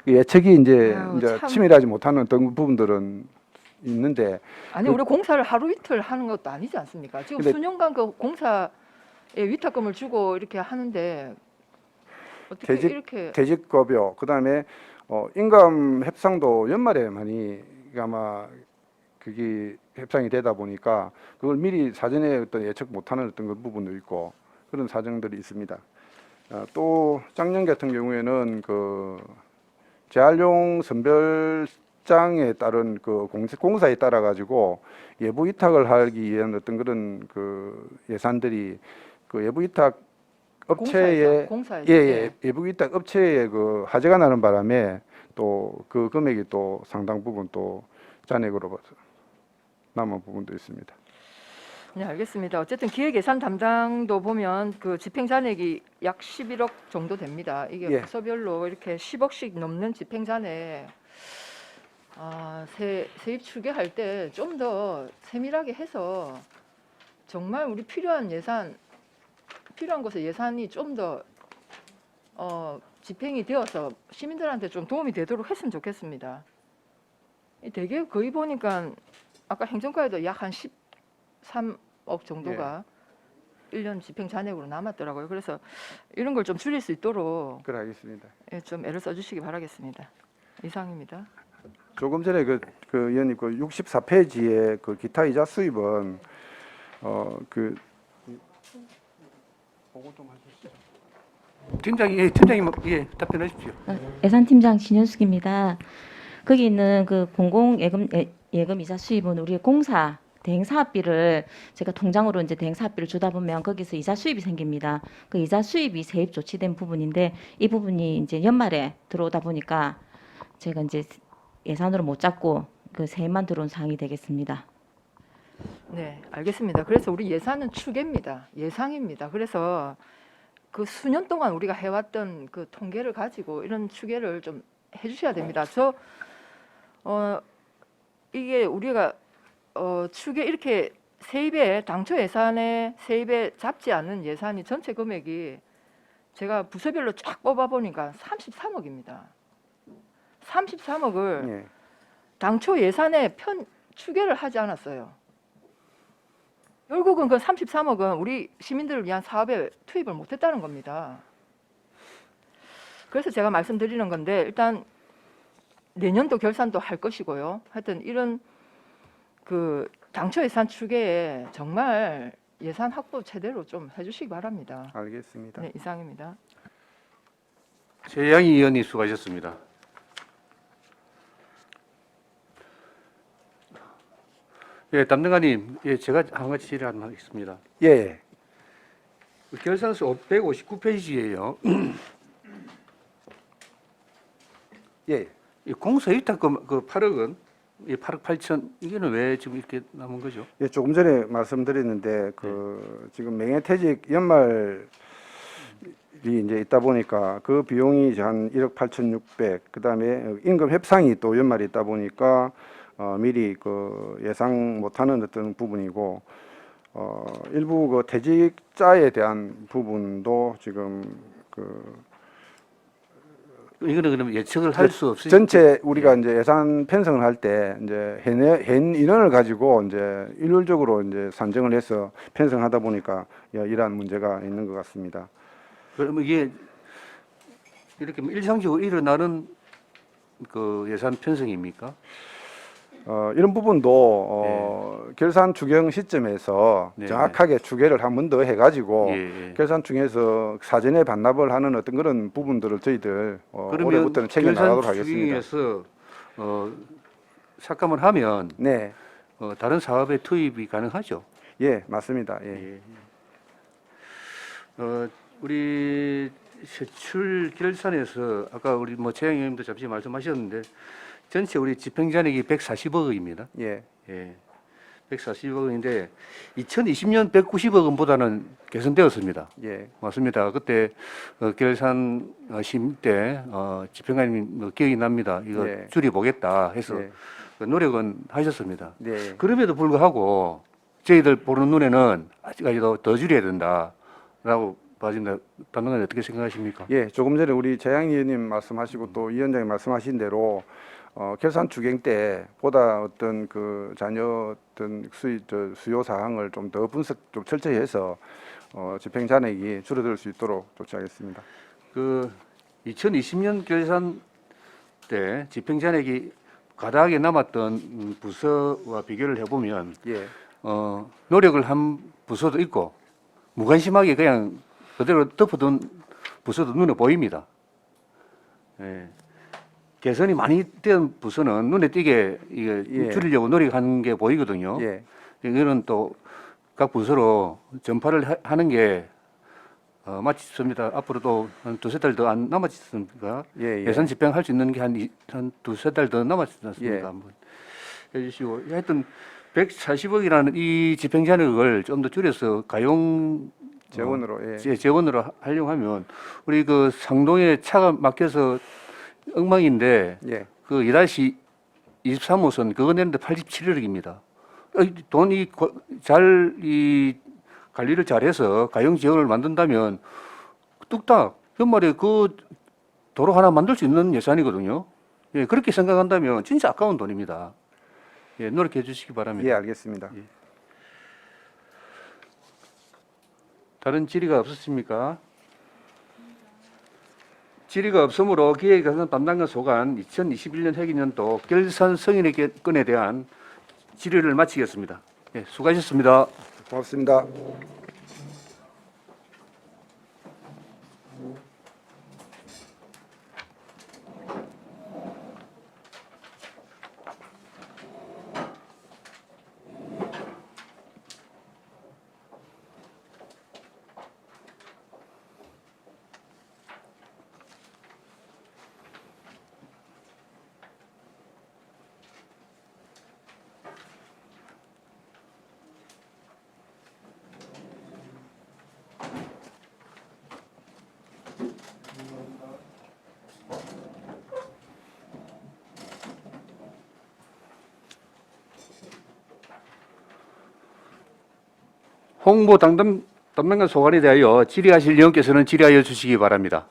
예측이 이제 아유, 참. 치밀하지 못하는 어떤 부분들은 있는데, 아니 우리 공사를 하루 이틀 하는 것도 아니지 않습니까? 지금 근데- 수년간 그 공사에 위탁금을 주고 이렇게 하는데 어떻게 퇴직- 이렇게 퇴직급여 그다음에 임금 협상도 연말에 많이 아마 그게 협상이 되다 보니까 그걸 미리 사전에 어떤 예측 못하는 어떤 그 부분도 있고 그런 사정들이 있습니다. 또 작년 같은 경우에는 그 재활용 선별장에 따른 그 공사에 따라 가지고 예부 위탁을 하기 위한 어떤 그런 그 예산들이 그 예부 위탁 업체에 공사에서 예부 위탁 업체에 그 화재가 나는 바람에 또 그 금액이 또 상당 부분 또 잔액으로 남은 부분도 있습니다. 네, 알겠습니다. 어쨌든 기획예산 담당도 보면 그 집행 잔액이 약 11억 정도 됩니다. 이게 예. 부서별로 이렇게 10억씩 넘는 집행 잔액 세입 추계할 때 좀 더 세밀하게 해서 정말 우리 필요한 곳에 예산이 좀 더 집행이 되어서 시민들한테 좀 도움이 되도록 했으면 좋겠습니다. 대개 거의 보니까 아까 행정과에도 약 한 13억 정도가 1년 집행 잔액으로 남았더라고요. 그래서 이런 걸 좀 줄일 수 있도록 그래 알겠습니다. 좀 애를 써주시기 바라겠습니다. 이상입니다. 조금 전에 그 의원님 그 64페이지에 그 기타 이자 수입은 그 보고 좀 해주시죠. 팀장님 답변하십시오. 예산팀장 진현숙입니다. 거기 있는 그 공공 예금 이자 수입은 우리 공사 대행 사업비를 제가 통장으로 이제 대행 사업비를 주다 보면 거기서 이자 수입이 생깁니다. 그 이자 수입이 세입 조치된 부분인데 이 부분이 이제 연말에 들어오다 보니까 제가 이제 예산으로 못 잡고 그 세입만 들어온 상황이 되겠습니다. 네, 알겠습니다. 그래서 우리 예산은 추계입니다. 예상입니다. 그래서 그 수년 동안 우리가 해왔던 그 통계를 가지고 이런 추계를 좀 해주셔야 됩니다. 이게 우리가 추계 이렇게 세입에 당초 예산에 세입에 잡지 않은 예산이 전체 금액이 제가 부서별로 쫙 뽑아 보니까 33억입니다. 33억을 예. 당초 예산에 추계를 하지 않았어요. 결국은 그 33억은 우리 시민들을 위한 사업에 투입을 못했다는 겁니다. 그래서 제가 말씀드리는 건데 일단 내년도 결산도 할 것이고요. 하여튼 이런 그 당초 예산 추계에 정말 예산 확보 제대로 좀 해주시기 바랍니다. 알겠습니다. 네, 이상입니다. 최양희 의원님 수고하셨습니다. 예, 담당관님, 제가 한 가지 질의 한번 하겠습니다. 예. 결산서 159페이지예요. 예. 이 공사 위탁금 그 8억은 이 8억 8천 이게는 왜 지금 이렇게 남은 거죠? 예, 조금 전에 말씀드렸는데 그 지금 명예퇴직 연말이 이제 있다 보니까 그 비용이 이제 한 1억 8,600 그다음에 임금 협상이 또 연말에 있다 보니까 미리 그 예상 못하는 어떤 부분이고 일부 그 퇴직자에 대한 부분도 지금 그 이거는 그러면 예측을 할 수 없으니까 전체 우리가 이제 예산 편성을 할 때 이제 현 인원을 가지고 이제 일률적으로 이제 산정을 해서 편성하다 보니까 이러한 문제가 있는 것 같습니다. 그러면 이게 이렇게 뭐 일상적으로 일어나는 그 예산 편성입니까? 이런 부분도 결산 추경 시점에서 네, 정확하게 추계를 한 번 더 해가지고 예. 결산 중에서 사전에 반납을 하는 어떤 그런 부분들을 저희들 그러면 올해부터는 챙겨 나가도록 결산 하겠습니다. 추경에서 삭감을 하면 네, 다른 사업에 투입이 가능하죠. 예, 맞습니다. 예. 우리 세출 결산에서 아까 우리 뭐 최영 의원님도 잠시 말씀하셨는데 전체 우리 집행잔액이 140억입니다. 예. 예. 140억 원인데 2020년 190억 원보다는 개선되었습니다. 예. 맞습니다. 그때 결산 심의 때 집행관님 기억이 납니다. 이거 예. 줄여보겠다 해서 예. 그 노력은 하셨습니다. 네. 그럼에도 불구하고 저희들 보는 눈에는 아직까지도 더 줄여야 된다라고 봐진다. 담당자님 어떻게 생각하십니까? 예, 조금 전에 우리 재양 의원님 말씀하시고 또 위원장님 말씀하신 대로 결산 추경 때 보다 어떤 그 자녀 어떤 수요 사항을 좀 더 분석 좀 철저히 해서 집행 잔액이 줄어들 수 있도록 조치하겠습니다. 그 2020년 결산 때 집행 잔액이 가다하게 남았던 부서와 비교를 해보면 예, 노력을 한 부서도 있고 무관심하게 그냥 그대로 덮어둔 부서도 눈에 보입니다. 예. 개선이 많이 된 부서는 눈에 띄게 이게 예. 줄이려고 노력하는 게 보이거든요. 예, 이거는 또 각 부서로 전파를 하는 게 마치 싶습니다. 앞으로도 한 두세 달 더 안 남았지 않습니까? 예, 예. 예산 집행할 수 있는 게 한 두세 달 더 남았지 않습니까? 예. 한번 해주시고 하여튼 140억이라는 이 집행 잔액을 좀 더 줄여서 가용 재원으로 예. 재원으로 하려고 하면 우리 그 상동에 차가 막혀서 엉망인데 예. 그 2-23호선 그거 내는데 87억입니다. 돈이 이 관리를 잘해서 가용 지역을 만든다면 뚝딱 연말에 그 도로 하나 만들 수 있는 예산이거든요. 예, 그렇게 생각한다면 진짜 아까운 돈입니다. 예, 노력해 주시기 바랍니다. 예, 알겠습니다. 다른 질의가 없었습니까? 질의가 없으므로 기획예산 담당관 소관 2021년 회계년도 결산 승인의 건에 대한 질의를 마치겠습니다. 예, 수고하셨습니다. 고맙습니다. 홍보 담당관 소관에 대하여 질의하실 의원께서는 질의하여 주시기 바랍니다.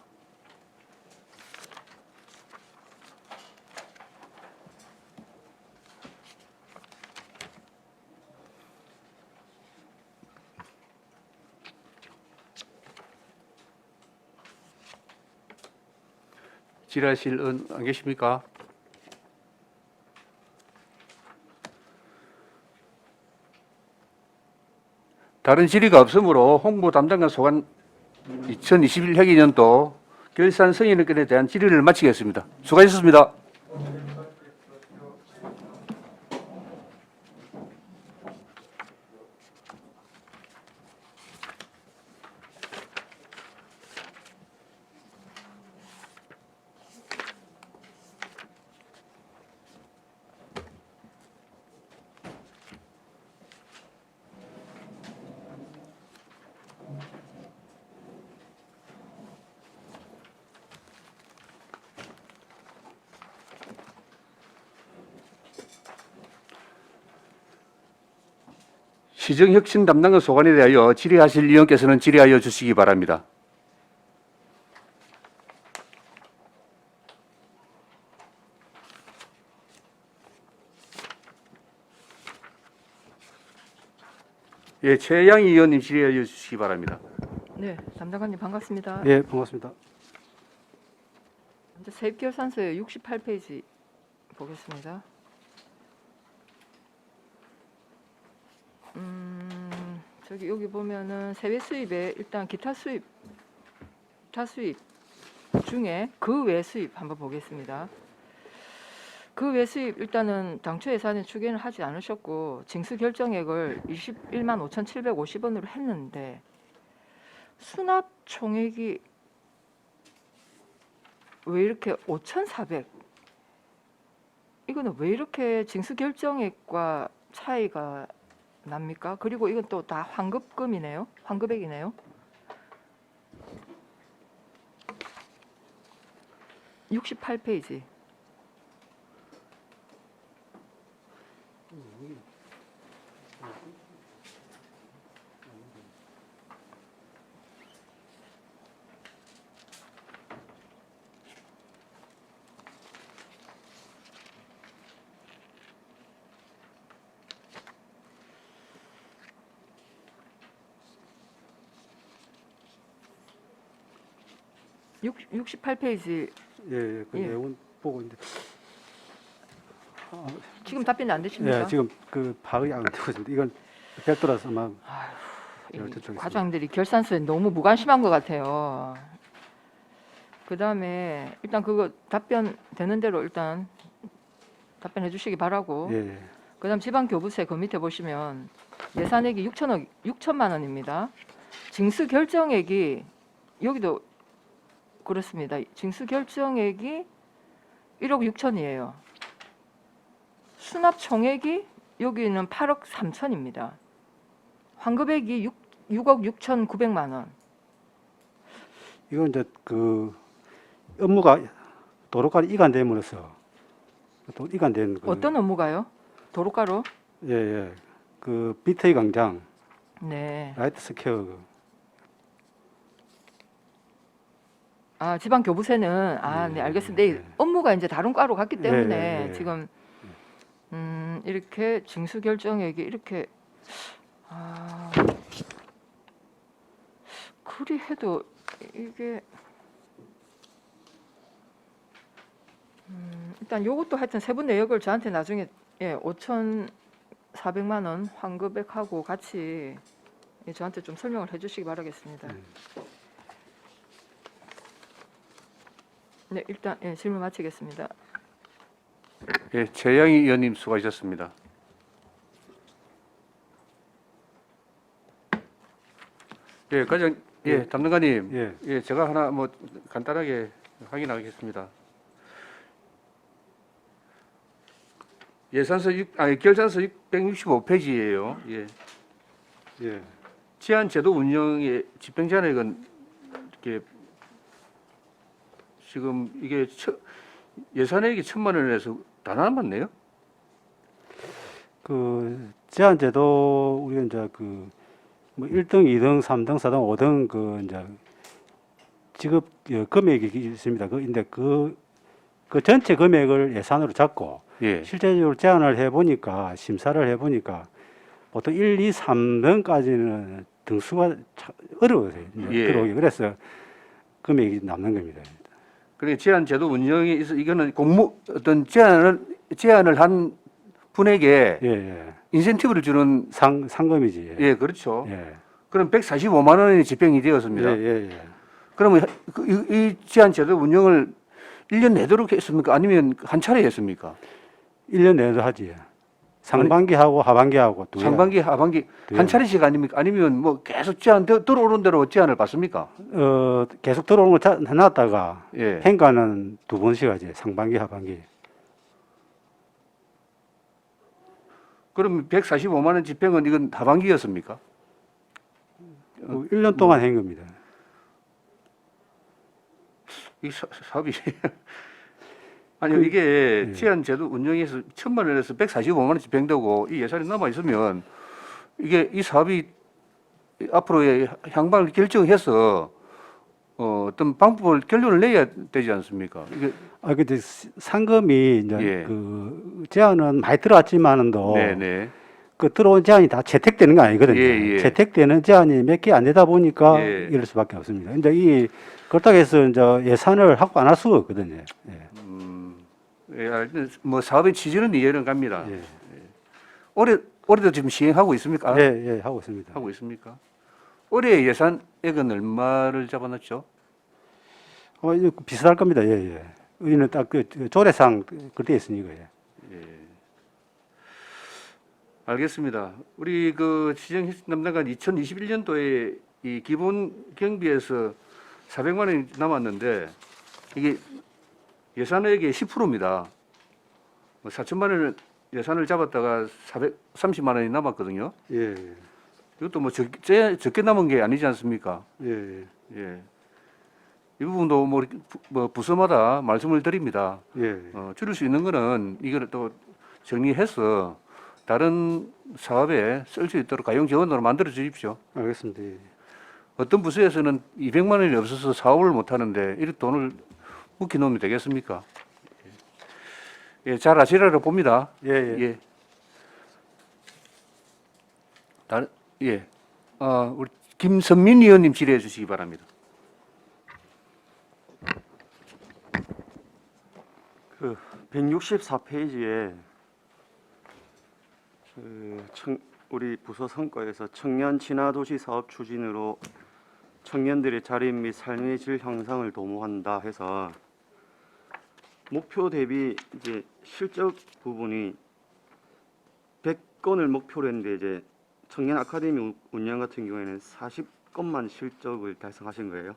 질의하실 의원 안 계십니까? 다른 질의가 없으므로 홍보 담당관 소관 2021 회계년도 결산 승인의 건에 대한 질의를 마치겠습니다. 수고하셨습니다. 시정혁신 담당의 소관에 대하여 질의하실 의원께서는 질의하여 주시기 바랍니다. 예, 최양희 의원님 질의하여 주시기 바랍니다. 네, 담당관님 반갑습니다. 예, 반갑습니다. 이제 세입결산서의 68페이지 보겠습니다. 저기 여기 보면은 세외 수입에 일단 기타 수입 중에 그 외 수입 한번 보겠습니다. 그 외 수입 일단은 당초 예산에 추계는 하지 않으셨고 징수 결정액을 21만 5,750원으로 했는데 수납 총액이 왜 이렇게 5,400? 이거는 왜 이렇게 징수 결정액과 차이가 납니까? 그리고 이건 또 다 환급금이네요. 환급액이네요. 68페이지. 육 68페이지 예, 그 예. 내용은 보고 있는데 지금 답변이 안 되십니까? 예, 지금 그 파악이 안 되고 있습니다. 이건 별도라서 아마 이 저쪽에 과장들이 결산서에 너무 무관심한 것 같아요. 그 다음에 일단 그거 답변 되는 대로 일단 답변해 주시기 바라고. 예, 그다음 지방교부세 그 밑에 보시면 예산액이 6천만 원입니다. 징수 결정액이 여기도 그렇습니다. 징수 결정액이 1억 6천이에요. 수납 총액이 여기는 8억 3천입니다. 환급액이 6억 6,900만 원. 이건 이제 그 업무가 도로가로 이관됨으로써 또 이관된 그, 어떤 업무가요? 도로가로? 예, 예, 그 비트의 광장, 네. 라이트 스퀘어 아, 지방교부세는 네, 알겠습니다. 이 업무가 이제 다른 과로 갔기 때문에 예. 지금 이렇게 징수 결정액이 이렇게 그리 해도 이게 일단 요것도 하여튼 세부 내역을 저한테 나중에 5,400만 원 환급액하고 같이 저한테 좀 설명을 해주시기 바라겠습니다. 네, 일단 질문 마치겠습니다. 예, 최양희 의원님 수고하셨습니다. 예, 과장, 예, 담당관님, 예. 예, 제가 하나 뭐 간단하게 확인하겠습니다. 결산서 665페이지예요. 예. 예. 제한 제도 운영의 집행 제한액은 이렇게 지금 이게 예산액이 1,000만 원에서 단 하나만 내요? 그 제한제도 우리가 이제 그 뭐 1등, 2등, 3등, 4등, 5등 그 이제 지급 금액이 있습니다. 근데 그 전체 금액을 예산으로 잡고 예. 실제적으로 제안을 해보니까 심사를 해보니까 보통 1, 2, 3등까지는 등수가 어려워요. 예. 들어오기. 그래서 금액이 남는 겁니다. 그러니까 제한 제도 운영에 있어 이거는 어떤 제안을 한 분에게 예, 예. 인센티브를 주는 상금이지. 예, 그렇죠. 예. 그럼 145만 원이 집행이 되었습니다. 예, 예, 예. 그러면 이 제한 제도 운영을 1년 내도록 했습니까? 아니면 한 차례 했습니까? 1년 내도 하지. 상반기하고 하반기하고 두 개. 상반기, 하반기 한 차례씩 아닙니까? 아니면 뭐 계속 제한 들어오는 대로 제한을 받습니까? 계속 들어오는 거 해놨다가 예. 행가는 두 번씩 하지. 상반기, 하반기. 그럼 145만 원 집행은 이건 하반기였습니까? 1년 동안 한 겁니다. 이 사업이 아니 이게 제한 제도 운영에서 1,000만 원에서 145만 원 집행되고 이 예산이 남아 있으면 이게 이 사업이 앞으로의 향방을 결정해서 어떤 방법을 결론을 내야 되지 않습니까? 이게 근데 상금이 이제 예. 그 제안은 많이 들어왔지만은도 네네. 그 들어온 제안이 다 채택되는 거 아니거든요. 예, 예. 채택되는 제안이 몇 개 안 되다 보니까 예. 이럴 수밖에 없습니다. 근데 이 그렇다고 해서 이제 예산을 확보 안 할 수가 없거든요. 예. 뭐 사업의 취지는 이해는 갑니다. 예. 올해도 지금 시행하고 있습니까? 예, 하고 있습니다. 하고 있습니까? 올해 예산액은 얼마를 잡아놨죠? 이거 비슷할 겁니다. 예, 예. 우리는 딱 그 조례상 그렇게 있으니까. 예. 알겠습니다. 우리 그 시정 담당관 2021년도에 이 기본 경비에서 400만 원이 남았는데 이게 예산액의 10%입니다. 4천만 원을 예산을 잡았다가 430만 원이 남았거든요. 예, 이것도 뭐 적게 남은 게 아니지 않습니까? 예, 예. 이 부분도 뭐 부서마다 말씀을 드립니다. 예. 줄일 수 있는 거는 이거를 또 정리해서 다른 사업에 쓸 수 있도록 가용 지원으로 만들어 주십시오. 알겠습니다. 예. 어떤 부서에서는 200만 원이 없어서 사업을 못 하는데 이렇게 돈을 묵혀 놓으면 되겠습니까? 예, 잘 아시라고 봅니다. 예, 예. 예. 예. 우리 김선민 의원님 질의해 주시기 바랍니다. 그 164페이지에 우리 부서 성과에서 청년 친화도시 사업 추진으로 청년들의 자립 및 삶의 질 향상을 도모한다 해서 목표 대비 이제 실적 부분이 100건을 목표로 했는데 이제 청년 아카데미 운영 같은 경우에는 40건만 실적을 달성하신 거예요.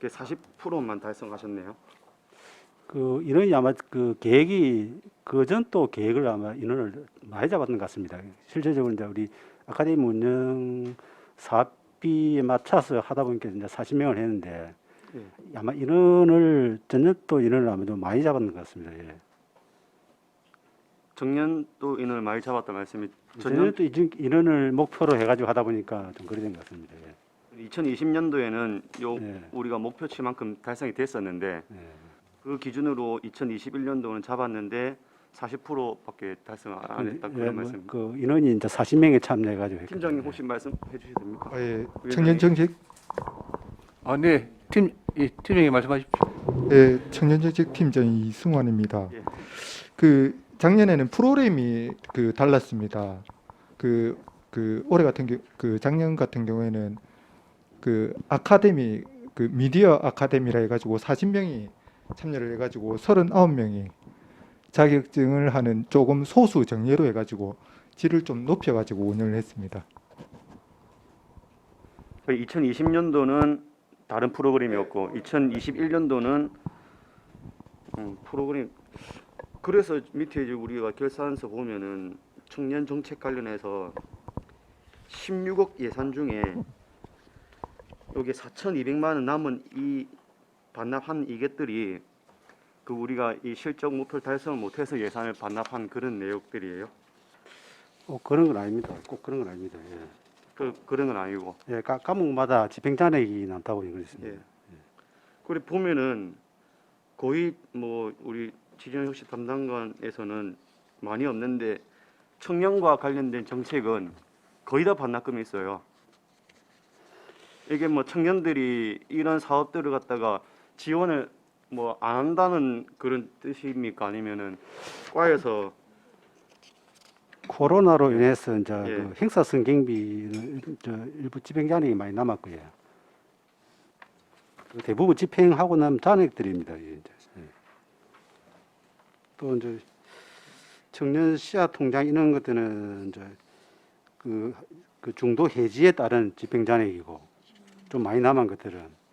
40%만 달성하셨네요. 그 인원이 아마 그 계획이 그전 또 계획을 아마 인원을 많이 잡았던 것 같습니다. 실제적으로 이제 우리 아카데미 운영 사업비에 맞춰서 하다 보니까 이제 40명을 했는데 예. 아마 인원을 전년 또 인원을 아마 좀 많이 잡았는 것 같습니다. 예. 정년도 인원을 많이 잡았다 말씀이 전년 또 인원을 목표로 해가지고 하다 보니까 좀 그래 된 것 같습니다. 예. 2020년도에는 요 예. 우리가 목표치만큼 달성이 됐었는데 예. 그 기준으로 2021년도는 잡았는데 40%밖에 달성 안 했다 그런 예, 말씀. 그 인원이 이제 40명에 참여해가지고 했거든요. 팀장님 혹시 말씀해 주셔도 됩니까? 예, 청년 정책, 네. 팀장님 말씀하십시오. 예, 청년 정책 팀장 이승환입니다. 예. 그 작년에는 프로그램이 달랐습니다. 그 올해 같은 그 작년 같은 경우에는 그 아카데미 그 미디어 아카데미라 해가지고 40명이 참여를 해가지고 39명이 자격증을 하는 조금 소수 정예로 해가지고 질을 좀 높여가지고 운영을 했습니다. 2020년도는 다른 프로그램이었고 2021년도는 프로그램. 그래서 밑에 이제 우리가 결산서 보면은 청년 정책 관련해서 16억 예산 중에 여기 4,200만 원 남은 이 반납한 이것들이 그 우리가 이 실적 목표를 달성을 못해서 예산을 반납한 그런 내용들이에요. 그런 건 아닙니다. 꼭 그런 건 아닙니다. 예. 그런 건 아니고. 예, 과목마다 집행 잔액이 많다고 그랬습니다. 예. 그래 보면은 거의 뭐 우리 지정혁신 담당관에서는 많이 없는데 청년과 관련된 정책은 거의 다 반납금이 있어요. 이게 뭐 청년들이 이런 사업들을 갖다가 지원을 뭐 안 한다는 그런 뜻입니까? 아니면은 과에서 코로나로 인해서 이제 예. 그 행사성 경비는 일부 집행 잔액이 많이 남았고요. 대부분 집행하고 난 잔액들입니다. 예, 이제. 예. 또 이제 청년 씨앗 통장 이런 것들은 이제 그 중도 해지에 따른 집행 잔액이고 좀 많이 남은 것들은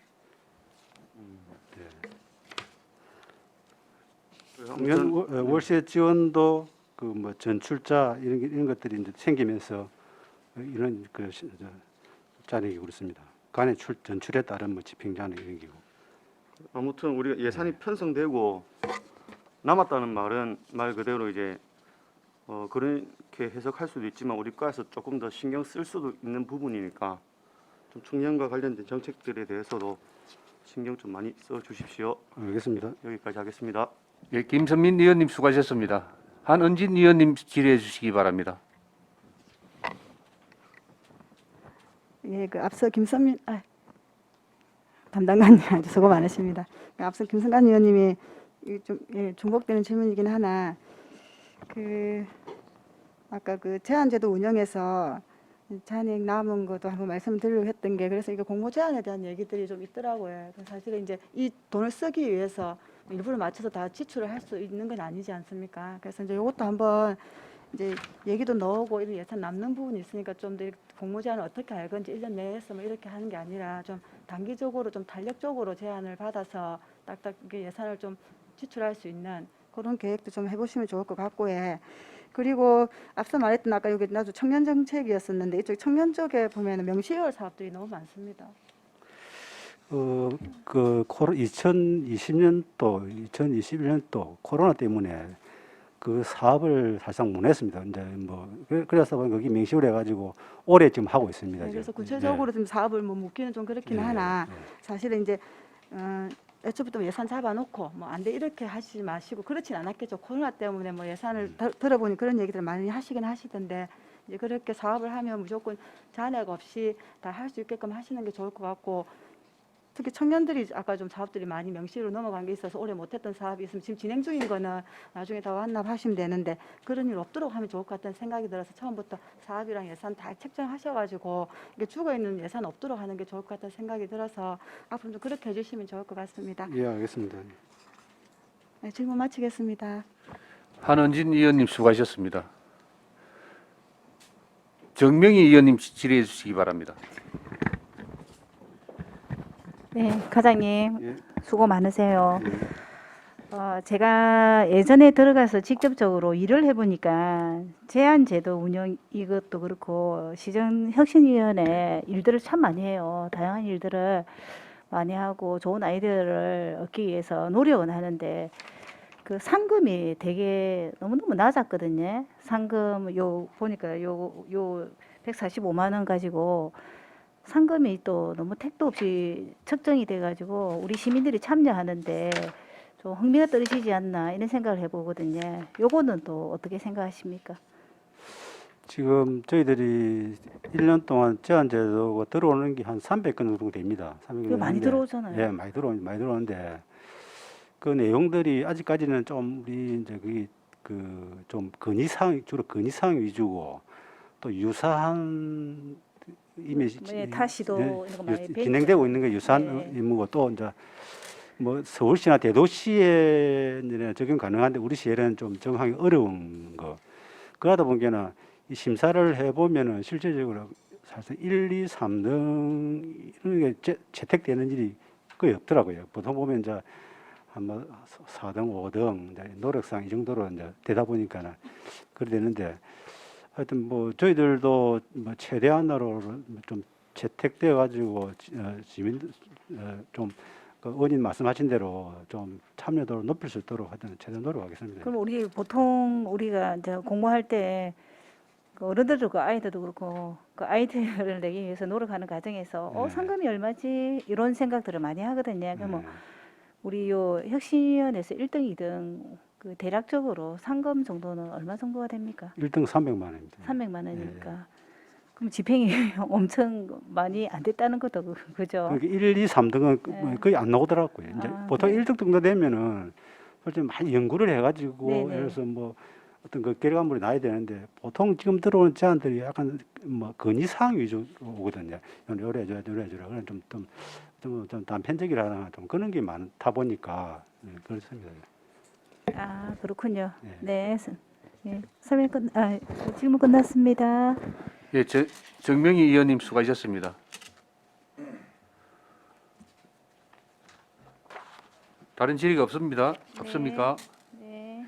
청년 월세 지원도 그 뭐 전출자 이런 것들이 이제 생기면서 이런 잔액이 그렇습니다. 간의 전출에 따른 뭐 집행 잔액 이런 기고. 아무튼 우리가 예산이 편성되고 남았다는 말은 말 그대로 이제 그렇게 해석할 수도 있지만 우리 과에서 조금 더 신경 쓸 수도 있는 부분이니까 좀 청년과 관련된 정책들에 대해서도 신경 좀 많이 써 주십시오. 알겠습니다. 여기까지 하겠습니다. 예, 김선민 의원님 수고하셨습니다. 한은진 의원님 질의해 주시기 바랍니다. 예, 그 앞서 김선민 담당관님 아주 수고 많으십니다. 앞서 김성관 의원님이 좀 중복되는 질문이긴 하나 아까 그 제한제도 운영에서 잔액 남은 것도 한번 말씀드리려고 했던 게 그래서 이거 공모 제한에 대한 얘기들이 좀 있더라고요. 사실은 이제 이 돈을 쓰기 위해서 일부러 맞춰서 다 지출을 할 수 있는 건 아니지 않습니까? 그래서 이제 이것도 한번 이제 얘기도 나오고 이런 예산 남는 부분이 있으니까 좀 더 공모 제한을 어떻게 할 건지 1년 내에서 뭐 이렇게 하는 게 아니라 좀 단기적으로 좀 탄력적으로 제한을 받아서 딱딱 이게 예산을 좀 지출할 수 있는 그런 계획도 좀 해보시면 좋을 것 같고요. 그리고 앞서 말했던 아까 여기 나도 청년 정책이었었는데 이쪽 청년 쪽에 보면 명시효율 사업들이 너무 많습니다. 그 2020년도, 2021년도 코로나 때문에 그 사업을 사실상 못 했습니다. 이제 뭐 그래서 거기 명시를 해가지고 올해 지금 하고 있습니다. 네, 그래서 지금. 구체적으로 좀 사업을 뭐 묻기는 좀 그렇긴 하나 네. 사실은 이제 애초부터 예산 잡아놓고 뭐 안 돼 이렇게 하시지 마시고 그렇진 않았겠죠. 코로나 때문에 뭐 예산을 들어보니 그런 얘기들 많이 하시긴 하시던데 이제 그렇게 사업을 하면 무조건 잔액 없이 다 할 수 있게끔 하시는 게 좋을 것 같고 특히 청년들이 아까 좀 사업들이 많이 명시로 넘어간 게 있어서 올해 못했던 사업이 있으면 지금 진행 중인 거는 나중에 다 완납하시면 되는데 그런 일 없도록 하면 좋을 것 같다는 생각이 들어서 처음부터 사업이랑 예산 다 책정하셔가지고 이게 죽어있는 예산 없도록 하는 게 좋을 것 같다는 생각이 들어서 앞으로 좀 그렇게 해주시면 좋을 것 같습니다. 예, 알겠습니다. 네, 질문 마치겠습니다. 한은진 의원님 수고하셨습니다. 정명희 의원님 질의해 주시기 바랍니다. 네, 과장님 예. 수고 많으세요. 예. 제가 예전에 들어가서 직접적으로 일을 해보니까 제한제도 운영 이것도 그렇고 시정혁신위원회 일들을 참 많이 해요. 다양한 일들을 많이 하고 좋은 아이디어를 얻기 위해서 노력은 하는데 그 상금이 되게 너무너무 낮았거든요. 상금 보니까 요 145만 원 가지고 상금이 또 너무 택도 없이 측정이 돼가지고 우리 시민들이 참여하는데 좀 흥미가 떨어지지 않나 이런 생각을 해보거든요. 요거는 또 어떻게 생각하십니까? 지금 저희들이 1년 동안 제한제도가 들어오는 게 한 300건 정도 됩니다. 300건 이거 많이 들어오잖아요. 예, 많이 들어오는데 그 내용들이 아직까지는 좀 우리 이제 좀 건의사항 주로 건의사항 위주고 또 유사한 이미 타시도 이런 거 많이 진행되고 있는 게 유사한 네. 의무고 또 이제 뭐 서울시나 대도시에 적용 가능한데 우리 시에는 좀 적용하기 어려운 거. 그러다 보니까는 이 심사를 해보면은 실제적으로 사실 1, 2, 3등 이런 게 채택되는 일이 거의 없더라고요. 보통 보면 이제 한뭐 4등, 5등 이제 노력상 이 정도로 이제 되다 보니까는 그래 되는데 하여튼 뭐 저희들도 뭐 최대한으로 좀 채택돼 가지고 시민들 좀 그 원인 말씀하신 대로 좀 참여도를 높일 수 있도록 하여튼 최대한 노력하겠습니다. 그럼 우리 보통 우리가 이제 공부할 때 그 어른들도 그 아이들도 그렇고 그 아이디어를 내기 위해서 노력하는 과정에서 네. 상금이 얼마지 이런 생각들을 많이 하거든요. 그럼 뭐 네. 우리 요 혁신위원회에서 1등, 2등 그 대략적으로 상금 정도는 얼마 정도가 됩니까? 1등 300만 원입니다. 300만 원이니까. 그럼 집행이 엄청 많이 안 됐다는 것도 그죠? 그러니까 1, 2, 3등은 네. 거의 안 나오더라고요. 이제 아, 보통 네. 1등 정도 되면은 솔직히 많이 연구를 해가지고 네, 네. 예를 들어서 뭐 어떤 그 결과물이 나야 되는데 보통 지금 들어오는 제안들이 약간 뭐 건의사항 위주로 오거든요. 요래 해줘라, 요래 해줘라. 그런 좀 단편적이라나 좀 그런 게 많다 보니까 그렇습니다. 아 그렇군요. 네. 네. 질문 끝났습니다. 예, 정명희 의원님 수고하셨습니다. 다른 질의가 없습니다. 없습니까? 네.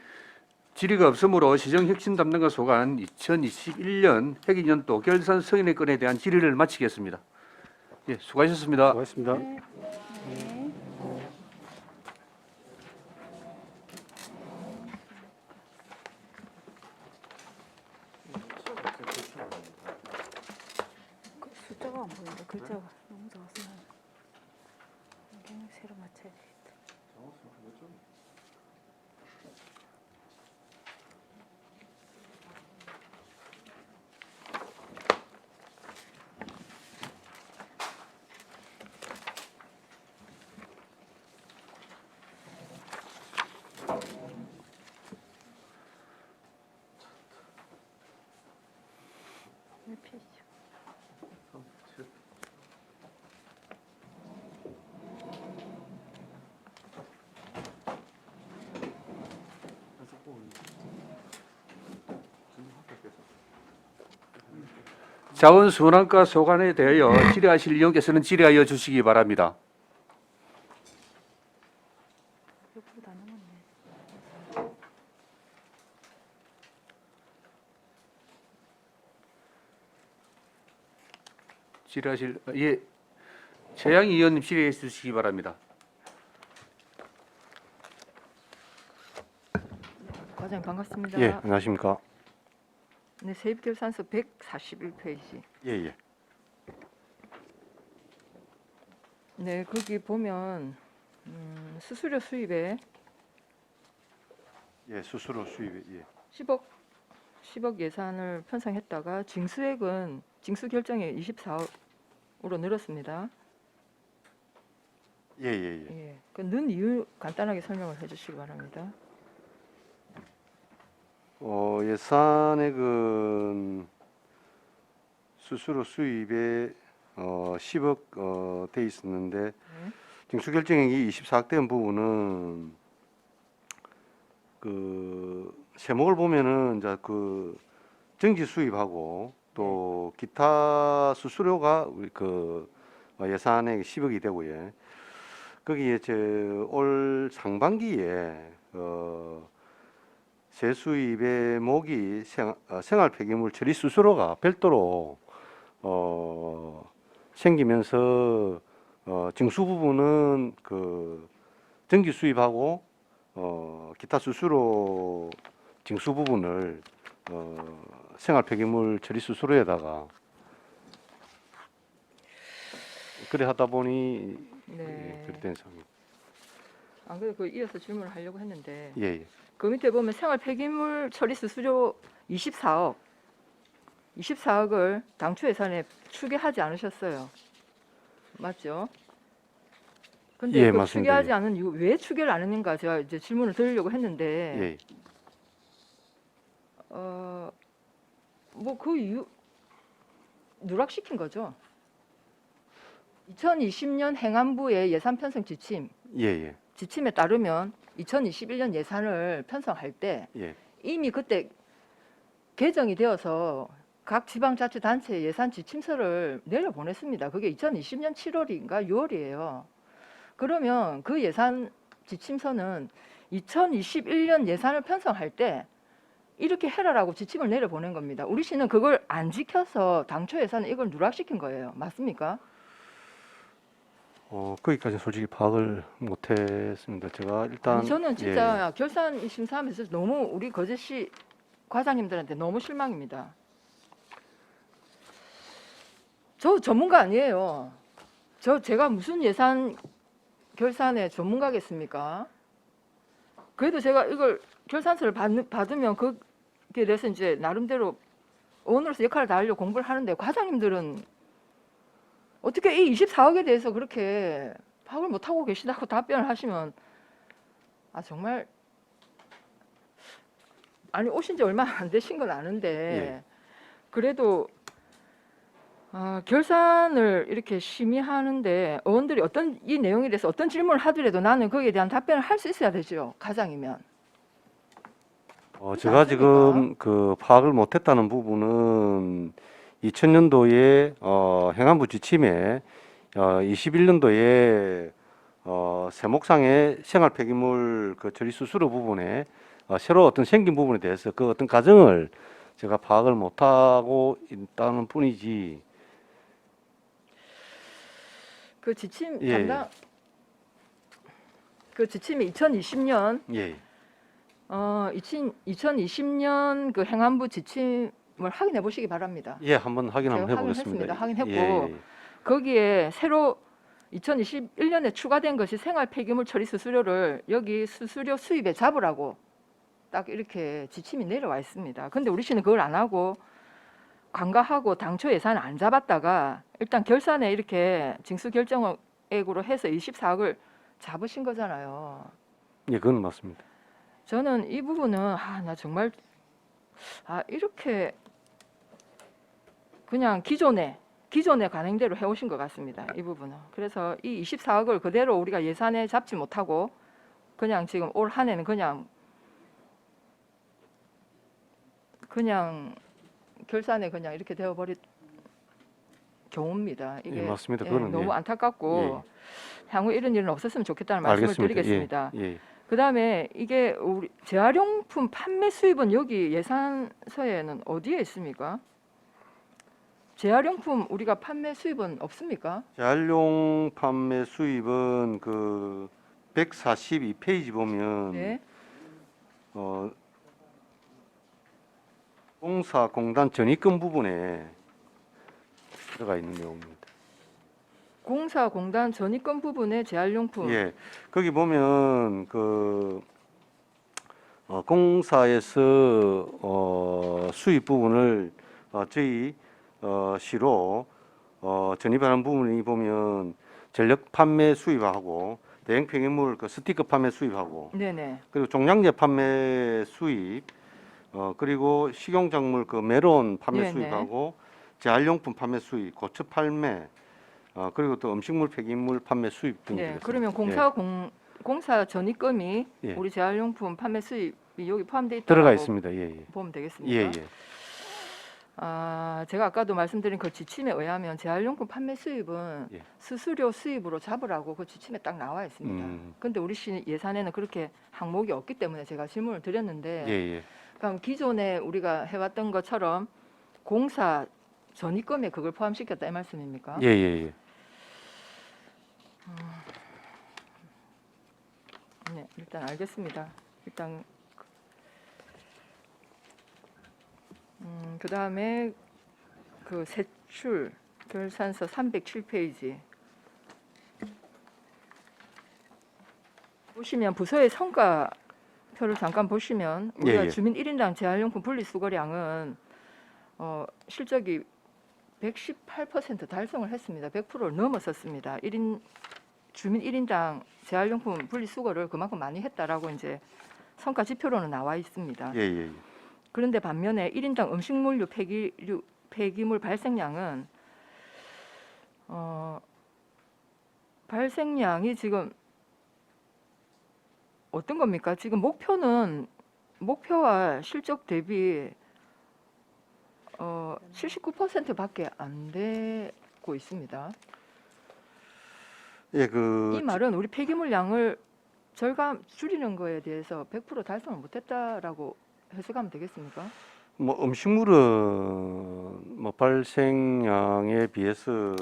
질의가 없으므로 시정혁신 담당과 소관 2021년 회기년도 결산 승인의 건에 대한 질의를 마치겠습니다. 예, 수고하셨습니다. 수고하셨습니다. 네. 숫자가 안 보인다. 글자가 너무 작아서 안경을 새로 맞춰야 되겠다. 몇 페이지죠? 자원순환과 소관에 대하여 질의하실 의원께서는 질의하여 주시기 바랍니다. 몇 프로 다 넘었네. 질의하실 예, 최양희 의원님 질의해 주시기 바랍니다. 과장님 반갑습니다. 예, 안녕하십니까. 네, 세입결산서 141페이지. 예, 예. 네, 거기 보면 수수료 수입에 예, 수수료 수입 예. 10억 예산을 편성했다가 징수액은 징수 결정액 24억으로 늘었습니다. 예, 예, 예. 예, 그 는 이유 간단하게 설명을 해주시기 바랍니다. 예산액은 수수료 수입에 10억 돼 있었는데 징수 결정액이 24억 된 부분은 그 세목을 보면은 이제 그 정지 수입하고 또 기타 수수료가 우리 그 예산액 10억이 되고요. 거기에 올 상반기에 세수입의 목이 생활 폐기물 처리 수수료가 별도로 생기면서 징수 부분은 그 정기 수입하고 기타 수수료 징수 부분을 생활 폐기물 처리 수수료에다가 그래 하다 보니 네. 그렇게 된 상황입니다. 안 그래도 그 이어서 질문을 하려고 했는데 예, 예. 그 밑에 보면 생활 폐기물 처리 수수료 24억을 당초 예산에 추계하지 않으셨어요. 맞죠? 근데 예, 그 맞습니다. 추계하지 예. 않은 이유 왜 추계를 안 했는가 제가 이제 질문을 드리려고 했는데 예. 뭐 그 이유 누락시킨 거죠. 2020년 행안부의 예산 편성 지침 예, 예. 지침에 따르면 2021년 예산을 편성할 때 예. 이미 그때 개정이 되어서 각 지방자치단체 예산 지침서를 내려보냈습니다. 그게 2020년 7월인가 6월이에요. 그러면 그 예산 지침서는 2021년 예산을 편성할 때 이렇게 해라라고 지침을 내려보낸 겁니다. 우리 시는 그걸 안 지켜서 당초 예산에 이걸 누락시킨 거예요. 맞습니까? 거기까지 솔직히 파악을 못했습니다. 제가 일단 아니, 저는 진짜 결산 심사하면서 너무 우리 거제시 과장님들한테 너무 실망입니다. 저 전문가 아니에요. 제가 무슨 예산 결산의 전문가겠습니까? 그래도 제가 이걸 결산서를 받으면 거기에 대해서 이제 나름대로 의원으로서 역할을 다하려고 공부를 하는데 과장님들은 어떻게 이 24억에 대해서 그렇게 파악을 못하고 계시다고 답변을 하시면 정말 아니 오신 지 얼마 안 되신 건 아는데 그래도 결산을 이렇게 심의하는데 의원들이 어떤 이 내용에 대해서 어떤 질문을 하더라도 나는 거기에 대한 답변을 할 수 있어야 되죠. 과장이면. 제가 지금 그 파악을 못했다는 부분은 2000년도에 행안부 지침에 21년도에 세목상의 생활 폐기물 그 처리 수수료 부분에 새로 어떤 생긴 부분에 대해서 그 어떤 과정을 제가 파악을 못하고 있다는 뿐이지. 그 지침 예. 담당 그 지침이 2020년 예. 2020년 그 행안부 지침에 확인해 보시기 바랍니다. 예, 한번 확인 한번 제가 해보겠습니다. 확인했고 거기에 새로 2021년에 추가된 것이 생활 폐기물 처리 수수료를 여기 수수료 수입에 잡으라고 딱 이렇게 지침이 내려와 있습니다. 근데 우리 시는 그걸 안 하고 관가하고 당초 예산을 안 잡았다가 일단 결산에 이렇게 징수결정액으로 해서 24억을 잡으신 거잖아요. 예, 그건 맞습니다. 저는 이 부분은 나 정말 이렇게 그냥 기존에 관행대로 해오신 것 같습니다. 이 부분은. 그래서 이 24억을 그대로 우리가 예산에 잡지 못하고 그냥 지금 올 한 해는 그냥 결산에 그냥 이렇게 되어버릴 경우입니다. 이게 예, 맞습니다. 그거는 너무 예. 안타깝고 향후 이런 일은 없었으면 좋겠다는 말씀을 알겠습니다. 드리겠습니다. 예, 예. 그다음에 이게 우리 재활용품 판매 수입은 여기 예산서에는 어디에 있습니까? 재활용품 우리가 판매 수입은 없습니까? 재활용 판매 수입은 그 142페이지 보면 네. 공사공단 전입금 부분에 들어가 있는 내용입니다. 공사공단 전입금 부분의 재활용품. 예, 거기 보면 공사에서 수입 부분을 저희 시로 전입하는 부분이 보면 전력 판매 수입하고 대형 폐기물 그 스티커 판매 수입하고 네네. 그리고 종량제 판매 수입 그리고 식용작물 그 메론 판매 네네. 수입하고 재활용품 판매 수입, 고체 판매 그리고 또 음식물 폐기물 판매 수입 등이 네. 되겠습니다. 그러면 공사 전입금이 예. 우리 재활용품 판매 수입이 여기 포함되어 있다고 들어가 있습니다. 예, 예. 보면 되겠습니까? 예, 예. 제가 아까도 말씀드린 그 지침에 의하면 재활용품 판매 수입은 예. 수수료 수입으로 잡으라고 그 지침에 딱 나와 있습니다. 근데 우리 시 예산에는 그렇게 항목이 없기 때문에 제가 질문을 드렸는데 예, 예. 그럼 기존에 우리가 해왔던 것처럼 공사 전입금에 그걸 포함시켰다 이 말씀입니까? 예, 예, 예. 네, 일단 알겠습니다. 일단 그 다음에 그 세출 결산서 307페이지 보시면 부서의 성과표를 잠깐 보시면 우리가 예, 예. 주민 1인당 재활용품 분리수거량은 실적이 118% 달성을 했습니다. 100%를 넘었었습니다. 주민 1인당 재활용품 분리수거를 그만큼 많이 했다라고 이제 성과 지표로는 나와 있습니다. 예, 예. 그런데 반면에 1인당 음식물류 폐기물 발생량은 발생량이 지금 어떤 겁니까? 지금 목표와 실적 대비 79%밖에 안 되고 있습니다. 예, 이 말은 우리 폐기물량을 줄이는 거에 대해서 100% 달성을 못했다라고 해석하면 되겠습니까? 뭐 음식물은 뭐 발생량에 비해서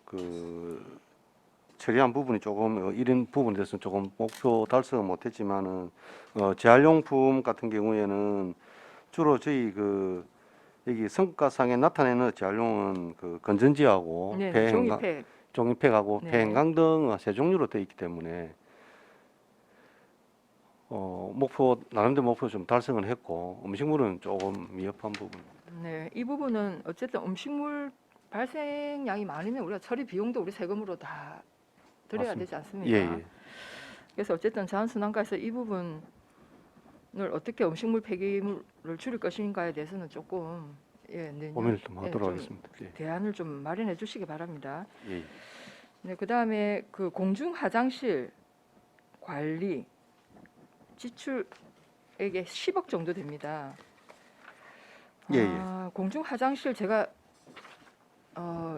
그 처리한 부분이 조금 이런 부분에 대해서는 조금 목표 달성을 못했지만은 재활용품 같은 경우에는 주로 저희 여기 성과상에 나타내는 재활용은 그 건전지하고 네, 종이팩. 종이팩하고 네. 폐행강 등 세 종류로 되어 있기 때문에 나름대로 목표 좀 달성을 했고 음식물은 조금 미흡한 부분. 네, 이 부분은 어쨌든 음식물 발생량이 많으면 우리가 처리 비용도 우리 세금으로 다 들여야 맞습니다. 되지 않습니까? 예, 예. 그래서 어쨌든 자원순환과에서 이 부분을 어떻게 음식물 폐기물을 줄일 것인가에 대해서는 조금 내년 고민을 좀 하도록 좀 하겠습니다. 예. 대안을 좀 마련해 주시기 바랍니다. 예. 네, 그다음에 그 공중 화장실 관리 지출액에 10억 정도 됩니다. 예, 예. 공중 화장실 제가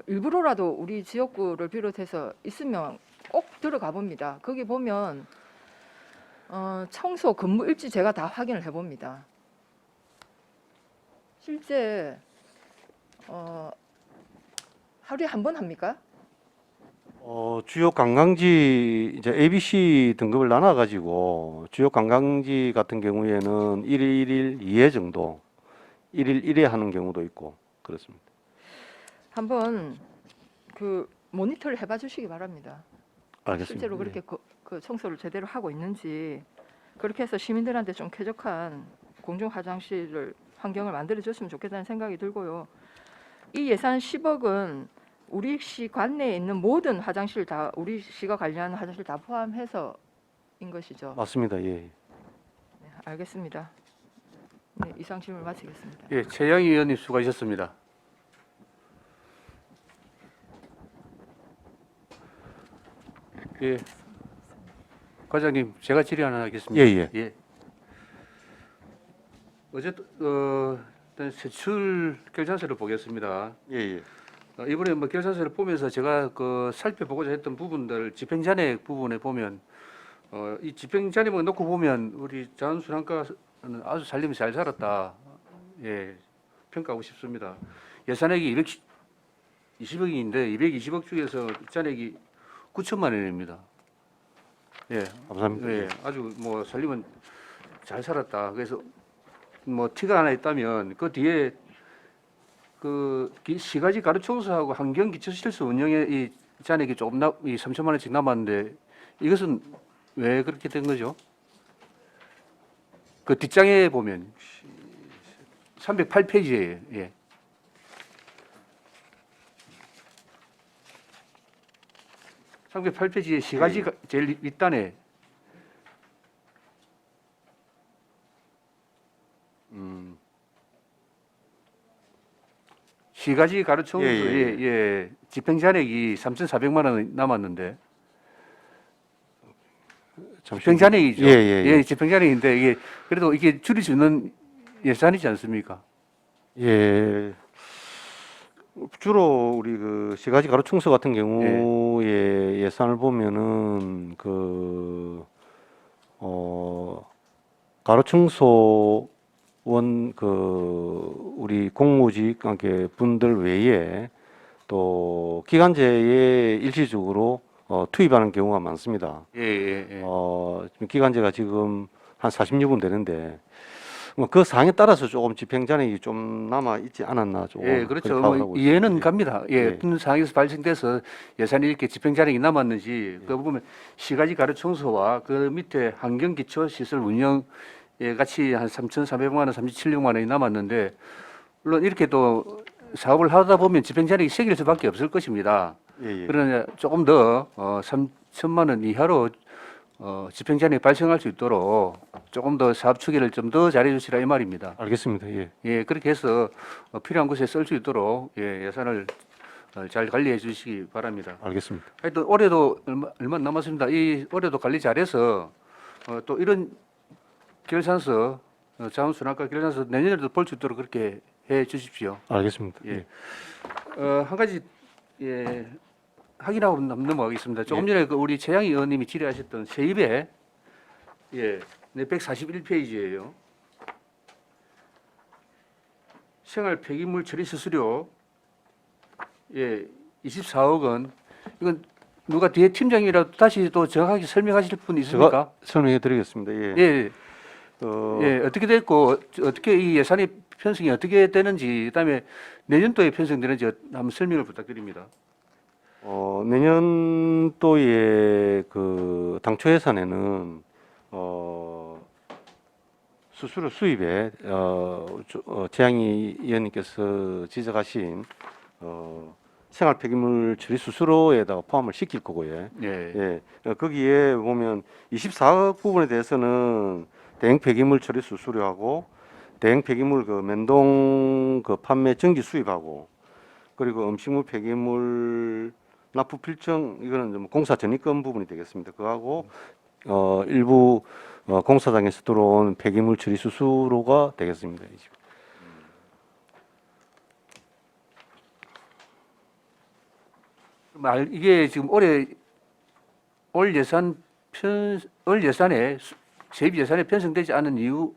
일부러라도 우리 지역구를 비롯해서 있으면 꼭 들어가 봅니다. 거기 보면 청소 근무 일지 제가 다 확인을 해봅니다. 실제 하루에 한 번 합니까? 주요 관광지 이제 ABC 등급을 나눠 가지고 주요 관광지 같은 경우에는 1일 1일 2회 정도 일일 1회 하는 경우도 있고 그렇습니다. 한번 그 모니터를 해봐 주시기 바랍니다. 알겠습니다. 실제로 그렇게 그 청소를 제대로 하고 있는지 그렇게 해서 시민들한테 좀 쾌적한 공중 화장실을 환경을 만들어 줬으면 좋겠다는 생각이 들고요. 이 예산 10억은 우리 시 관내에 있는 모든 화장실 다 우리 시가 관리하는 화장실 다 포함해서인 것이죠. 맞습니다. 예. 네, 알겠습니다. 네, 이상 질문 마치겠습니다. 예, 최양희 의원님 수고하셨습니다. 예, 과장님 제가 질의 하나 하겠습니다. 예. 어쨌든 일단 세출 결산서를 보겠습니다. 예. 이번에 뭐 결산서를 보면서 제가 그 살펴보고자 했던 부분들 집행잔액 부분에 보면 이 집행잔액만 놓고 보면 우리 자원순환과는 아주 살림이 잘 살았다. 예, 평가하고 싶습니다. 예산액이 220억인데 220억 중에서 잔액이 9천만 원입니다. 예, 감사합니다. 예, 아주 뭐 살림은 잘 살았다. 그래서 뭐 티가 하나 있다면 그 뒤에 그 시가지 가로청소하고 환경기초시설소 운영에 이 잔액이 조금 이 3천만 원씩 남았는데 이것은 왜 그렇게 된 거죠? 그 뒷장에 보면 308페이지예요. 예. (308페이지에) 시가지가 제일 윗단에 시가지 가로청소에 집행잔액이 3,400만 원 남았는데 집행잔액이죠. 예. 집행잔액인데 이게 그래도 이게 줄일 수 있는 예산이지 않습니까? 예. 주로 우리 그 시가지 가로청소 같은 경우에 예산을 보면은 그 가로청소 그 우리 공무직 관계 분들 외에 또 기간제에 일시적으로 투입하는 경우가 많습니다. 지금 기간제가 지금 한 46은 되는데 그 사항에 따라서 조금 집행잔액이 좀 남아 있지 않았나 조금. 예, 그렇죠. 그렇게 파악을 뭐 하고 이해는 있습니다. 갑니다. 예, 어떤 상황에서 발생돼서 예산이 이렇게 집행잔액이 남았는지 그 보면 시가지 가로청소와 그 밑에 환경기초시설 운영 같이 한 3,400만 원, 37,6만 원이 남았는데 물론 이렇게 또 사업을 하다 보면 집행잔액이 생길 수밖에 없을 것입니다. 그러나 조금 더 3천만 원 이하로 집행잔액이 발생할 수 있도록 조금 더 사업 추계를 좀 더 잘해 주시라 이 말입니다. 알겠습니다. 예, 그렇게 해서 필요한 곳에 쓸 수 있도록 예산을 잘 관리해 주시기 바랍니다. 알겠습니다. 하여튼 올해도 얼마 안 남았습니다. 이 올해도 관리 잘해서 또 이런 결산서 자원순환과 결산서 내년에도 볼 수 있도록 그렇게 해 주십시오. 알겠습니다. 예. 한 가지 확인하고 넘어가겠습니다. 조금 전에 그 우리 최양희 의원님이 질의하셨던 세입에 141페이지예요. 생활 폐기물 처리 수수료 24억 원. 이건 누가 뒤에 팀장이라도 다시 또 정확하게 설명하실 분 있습니까? 제가 설명해 드리겠습니다. 어떻게 됐고 어떻게 이 예산의 편성이 어떻게 되는지 그다음에 내년도에 편성되는지 한번 설명을 부탁드립니다. 내년도에 그 당초 예산에는 수수료 수입에 최양희 의원님께서 지적하신 생활 폐기물 처리 수수료에다가 포함을 시킬 거고요. 거기에 보면 24억 부분에 대해서는 대행 폐기물 처리 수수료하고 대행 폐기물 그 면동 그 판매 정기 수입하고 그리고 음식물 폐기물 납부 필정 이거는 좀 공사 전입금 부분이 되겠습니다. 그하고 일부 공사장에서 들어온 폐기물 처리 수수료가 되겠습니다. 이게 지금 올 예산에 세입 예산에 편성되지 않은 이유는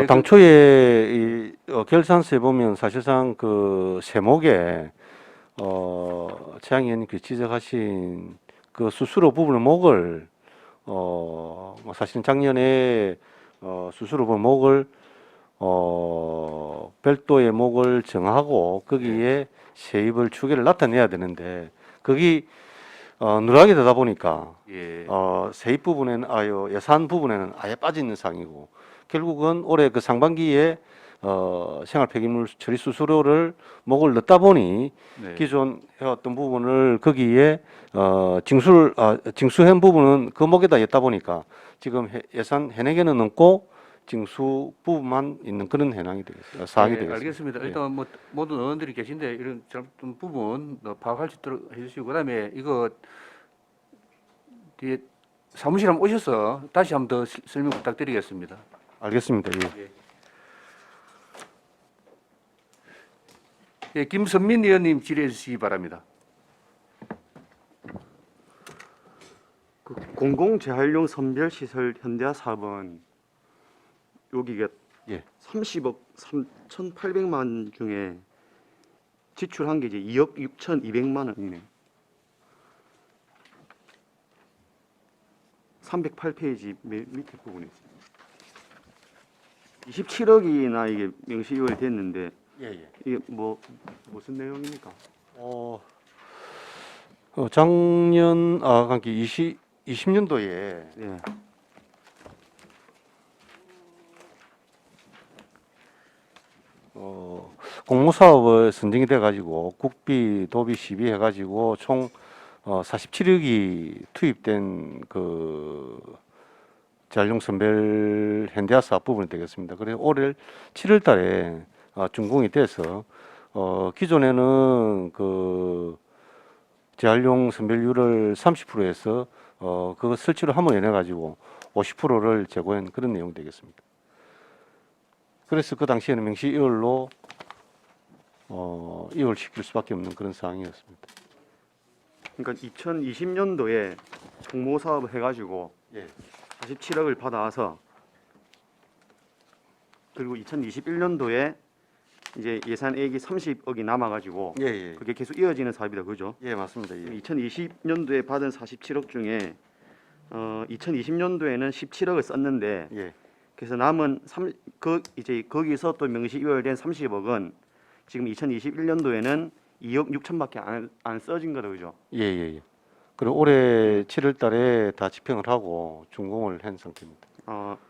당초에 이 결산서에 보면 사실상 그 세목에 최양희 의원님께서 지적하신 그 수수료 부분의 목을 사실은 작년에 수수료 부분 목을 별도의 목을 정하고 거기에 세입을 추계를 나타내야 되는데 거기 누락이 되다 보니까 예. 세입 부분에는 예산 부분에는 아예 빠져 있는 상이고 결국은 올해 그 상반기에 생활 폐기물 처리 수수료를 목을 넣다 보니 네. 기존 해왔던 부분을 거기에 징수한 부분은 그 목에다 였다 보니까 지금 예산 해내게는 넘고 징수 부분만 있는 그런 사항이 되겠습니다. 알겠습니다. 예. 일단 뭐 모든 의원들이 계신데 이런 잘못된 부분 파악할 수 있도록 해주시고 그다음에 이거 뒤에 사무실 한번 오셔서 다시 한번 더 설명 부탁드리겠습니다. 알겠습니다. 예. 예, 김선민 의원님 질의해 주시기 바랍니다. 그 공공재활용 선별시설 현대화 사업은 여기가 예. 30억 3,800만 중에 지출한 게 이제 2억 6,200만 원이네. 308페이지 밑에 부분에 있습니다. 27억이나 이게 명시유월이 됐는데 예. 이게 무슨 내용입니까? 작년 그러니까 20년도에 예. 공모사업을 선정이 돼가지고 국비, 도비, 시비 해가지고 총 47억이 투입된 그 재활용 선별 현대화 사업 부분이 되겠습니다. 그래서 올해 7월달에 준공이 돼서 기존에는 그 재활용 선별률을 30%에서 그거 설치를 한번 해가지고 50%를 제고한 그런 내용 되겠습니다. 그래서 그 당시에는 명시 이월로 이월시킬 수밖에 없는 그런 상황이었습니다. 그러니까 2020년도에 공모 사업을 해가지고 47억을 받아와서 그리고 2021년도에 이제 예산액이 30억이 남아가지고 그게 계속 이어지는 사업이다, 그죠? 예, 맞습니다. 2020년도에 받은 47억 중에 2020년도에는 17억을 썼는데 그래서 남은 이제 거기서 또 명시 이월된 30억은 지금 2021년도에는 2억 6천밖에 안 써진 거다, 그죠? 예. 그리고 올해 7월달에 다 집행을 하고 준공을 한 상태입니다.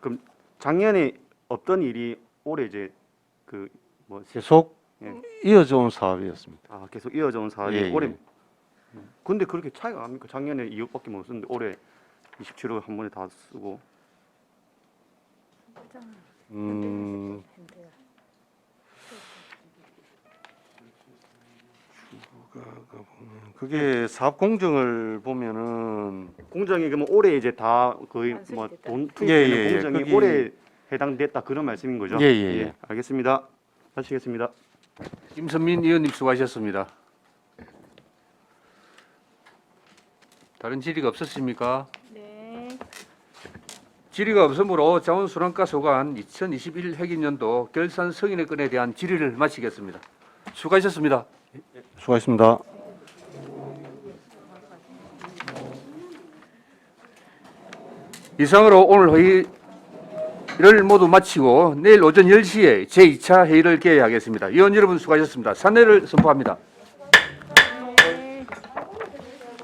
그럼 작년에 없던 일이 올해 이제 계속 이어져 온 사업이었습니다. 계속 이어져 온 사업이 예. 올해. 근데 그렇게 차이가 납니까? 작년에 2억밖에 못 썼는데 올해 27억 한 번에 다 쓰고. 그게 사업 공정을 보면은 공정이 그러면 올해 이제 다 거의 돈 투입되는 공정이 거기- 올해 해당됐다 그런 말씀인 거죠? 예. 알겠습니다. 마치겠습니다. 김선민 의원님 수고하셨습니다. 다른 질의가 없었습니까? 네. 질의가 없으므로 자원순환가 소관 2021 회계년도 결산 승인의 건에 대한 질의를 마치겠습니다. 수고하셨습니다. 수고하셨습니다. 이상으로 오늘 회의를 모두 마치고 내일 오전 10시에 제2차 회의를 개회하겠습니다. 위원 여러분 수고하셨습니다. 산회를 선포합니다.